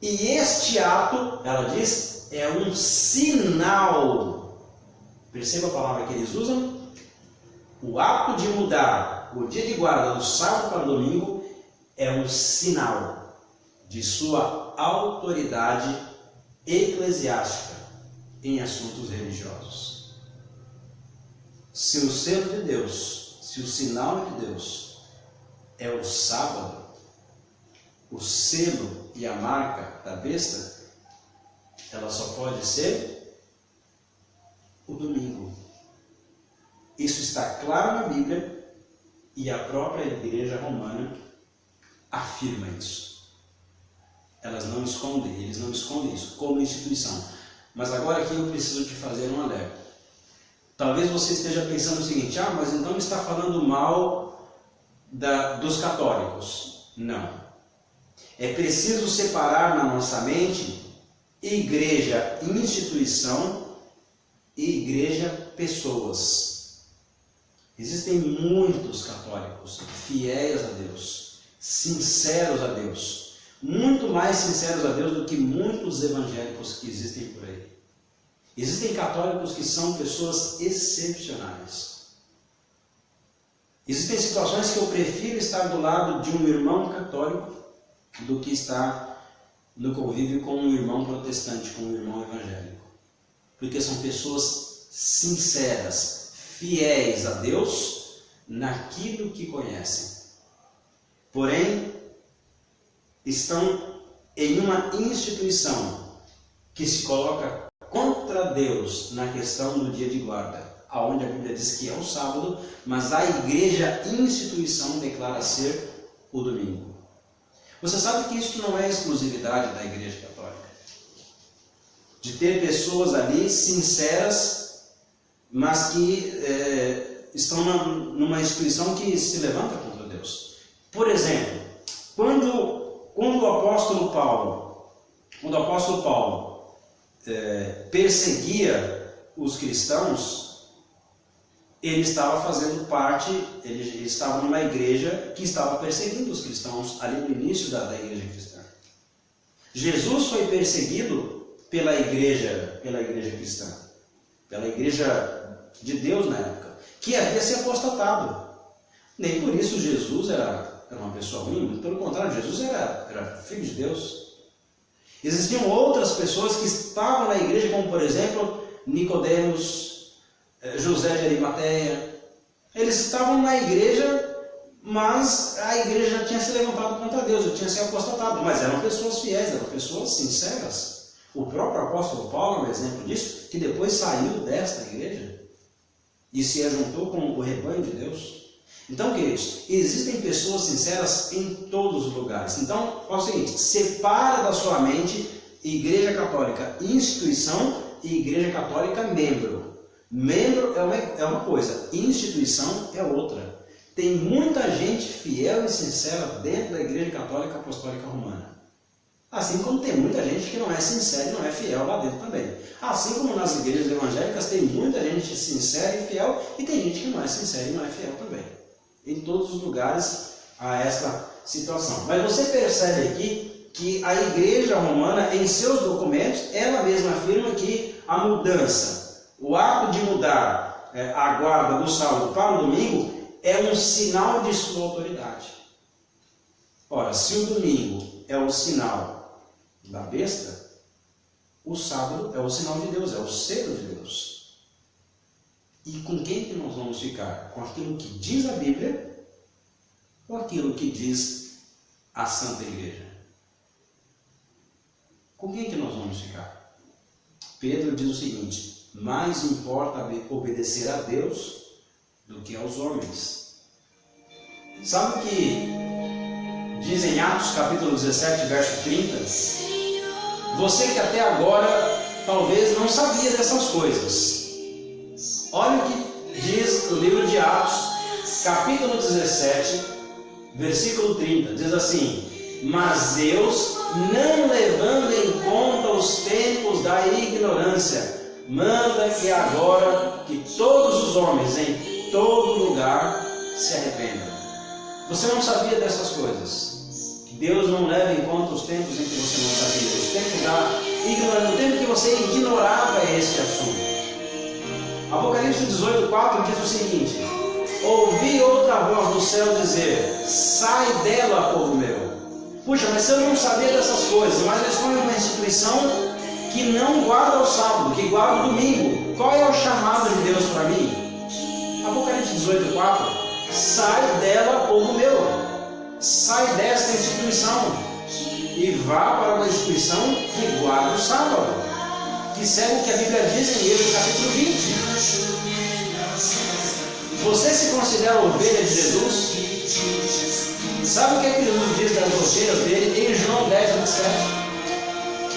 E este ato, ela diz, é um sinal. Perceba a palavra que eles usam? O ato de mudar o dia de guarda do sábado para o domingo é um sinal de sua autoridade eclesiástica em assuntos religiosos. Se o selo de Deus, se o sinal de Deus é o sábado, o selo e a marca da besta, ela só pode ser o domingo. Isso está claro na Bíblia e a própria Igreja Romana afirma isso. Eles não escondem isso como instituição. Mas agora aqui eu preciso te fazer um alerta. Talvez você esteja pensando o seguinte: mas então ele está falando mal dos católicos. Não. É preciso separar na nossa mente igreja, instituição, e igreja, pessoas. Existem muitos católicos fiéis a Deus, sinceros a Deus, muito mais sinceros a Deus do que muitos evangélicos que existem por aí. Existem católicos que são pessoas excepcionais. Existem situações que eu prefiro estar do lado de um irmão católico do que estar no convívio com um irmão protestante, com um irmão evangélico. Porque são pessoas sinceras, fiéis a Deus naquilo que conhecem. Porém, estão em uma instituição que se coloca contra Deus na questão do dia de guarda, aonde a Bíblia diz que é o sábado, mas a igreja instituição declara ser o domingo. Você sabe que isso não é exclusividade da Igreja Católica. De ter pessoas ali sinceras, mas que estão numa instituição que se levanta contra Deus. Por exemplo, quando o apóstolo Paulo perseguia os cristãos, ele estava fazendo parte, ele estava numa igreja que estava perseguindo os cristãos ali no início da igreja cristã. Jesus foi perseguido pela igreja cristã, pela igreja de Deus na época, que havia se apostatado. Nem por isso Jesus era uma pessoa ruim, muito pelo contrário, Jesus era filho de Deus. Existiam outras pessoas que estavam na igreja, como por exemplo Nicodemos, José de Arimateia. Eles estavam na igreja, mas a igreja já tinha se levantado contra Deus, já tinha se apostatado, mas eram pessoas fiéis, eram pessoas sinceras. O próprio apóstolo Paulo é um exemplo disso, que depois saiu desta igreja e se ajuntou com o rebanho de Deus. Então, queridos, existem pessoas sinceras em todos os lugares. Então, é o seguinte, separa da sua mente Igreja Católica instituição e Igreja Católica membro. Membro é uma coisa, instituição é outra. Tem muita gente fiel e sincera dentro da Igreja Católica Apostólica Romana. Assim como tem muita gente que não é sincera e não é fiel lá dentro também. Assim como nas igrejas evangélicas tem muita gente sincera e fiel e tem gente que não é sincera e não é fiel também. Em todos os lugares há esta situação. Mas você percebe aqui que a Igreja Romana, em seus documentos, ela mesma afirma que a mudança, o ato de mudar a guarda do sábado para o domingo, é um sinal de sua autoridade. Ora, se o domingo é o sinal da besta, o sábado é o sinal de Deus, é o selo de Deus. E com quem que nós vamos ficar? Com aquilo que diz a Bíblia ou aquilo que diz a Santa Igreja? Com quem que nós vamos ficar? Pedro diz o seguinte: mais importa obedecer a Deus do que aos homens. Sabe o que diz em Atos capítulo 17, verso 30? Você que até agora talvez não sabia dessas coisas. Olha o que diz o livro de Atos, capítulo 17, versículo 30. Diz assim: mas Deus, não levando em conta os tempos da ignorância, manda que agora que todos os homens em todo lugar se arrependam. Você não sabia dessas coisas? Deus não leva em conta os tempos em que você não sabia, os tempos da ignorância, o tempo que você ignorava este assunto. Apocalipse 18:4 diz o seguinte: ouvi outra voz do céu dizer: sai dela, povo meu. Puxa, mas eu não sabia dessas coisas, mas eu estou em uma instituição que não guarda o sábado, que guarda o domingo. Qual é o chamado de Deus para mim? Apocalipse 18:4: sai dela, povo meu. Sai desta instituição e vá para uma instituição que guarda o sábado, que segue o que a Bíblia diz em Êxodo capítulo 20. Você se considera ovelha de Jesus? Sabe o que é que Jesus diz das ovelhas dele em João 10:27?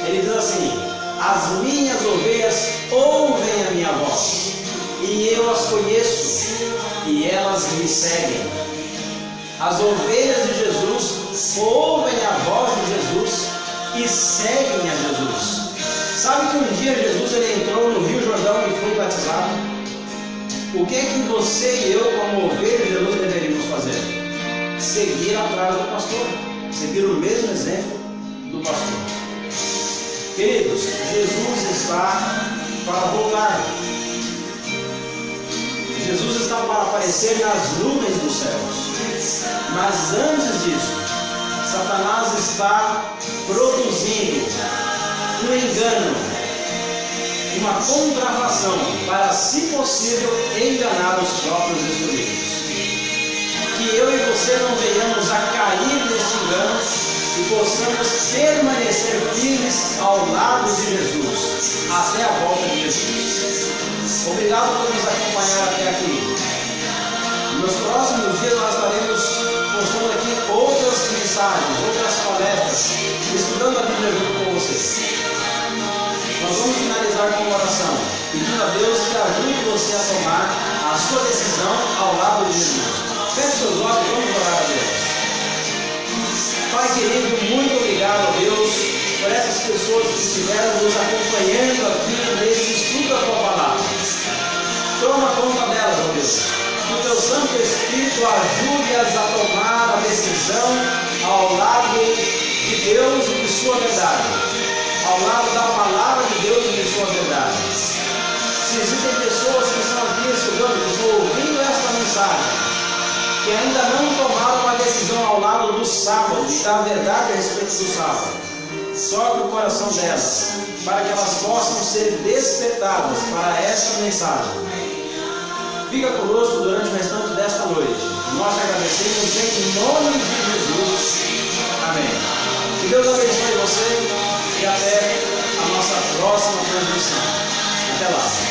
Ele diz assim: as minhas ovelhas ouvem a minha voz, e eu as conheço, e elas me seguem. As ovelhas de Jesus ouvem a voz de Jesus e seguem a Jesus. Sabe que um dia Jesus ele entrou no Rio Jordão e foi batizado? O que é que você e eu, como ovelhas de Jesus, deveríamos fazer? Seguir atrás do pastor, seguir o mesmo exemplo do pastor. Queridos, Jesus está para voltar. Jesus está para aparecer nas nuvens dos céus. Mas antes disso, Satanás está produzindo um engano, uma contrafação para, se possível, enganar os próprios escolhidos. Que eu e você não venhamos a cair neste engano e possamos permanecer firmes ao lado de Jesus, até a volta de Jesus. Obrigado por nos acompanhar até aqui. Nos próximos dias nós estaremos postando aqui outras mensagens, outras palestras, estudando a Bíblia junto com vocês. Nós vamos finalizar com uma oração, pedindo a Deus que ajude você a tomar a sua decisão ao lado de Jesus. Feche seus olhos e vamos orar a Deus. Pai querido, muito obrigado a Deus por essas pessoas que estiveram nos acompanhando aqui nesse estudo da tua palavra. Toma conta delas, ó Deus. Que o teu Santo Espírito ajude-as a tomar a decisão ao lado de Deus e de sua verdade, ao lado da palavra de Deus e de sua verdade. Se existem pessoas que estão aqui estudando, que estão ouvindo esta mensagem, que ainda não tomaram uma decisão ao lado do sábado e da verdade a respeito do sábado, toque o coração delas, para que elas possam ser despertadas para esta mensagem. Fica conosco durante o restante desta noite. Nós te agradecemos em nome de Jesus. Amém. Que Deus abençoe você e até a nossa Até lá!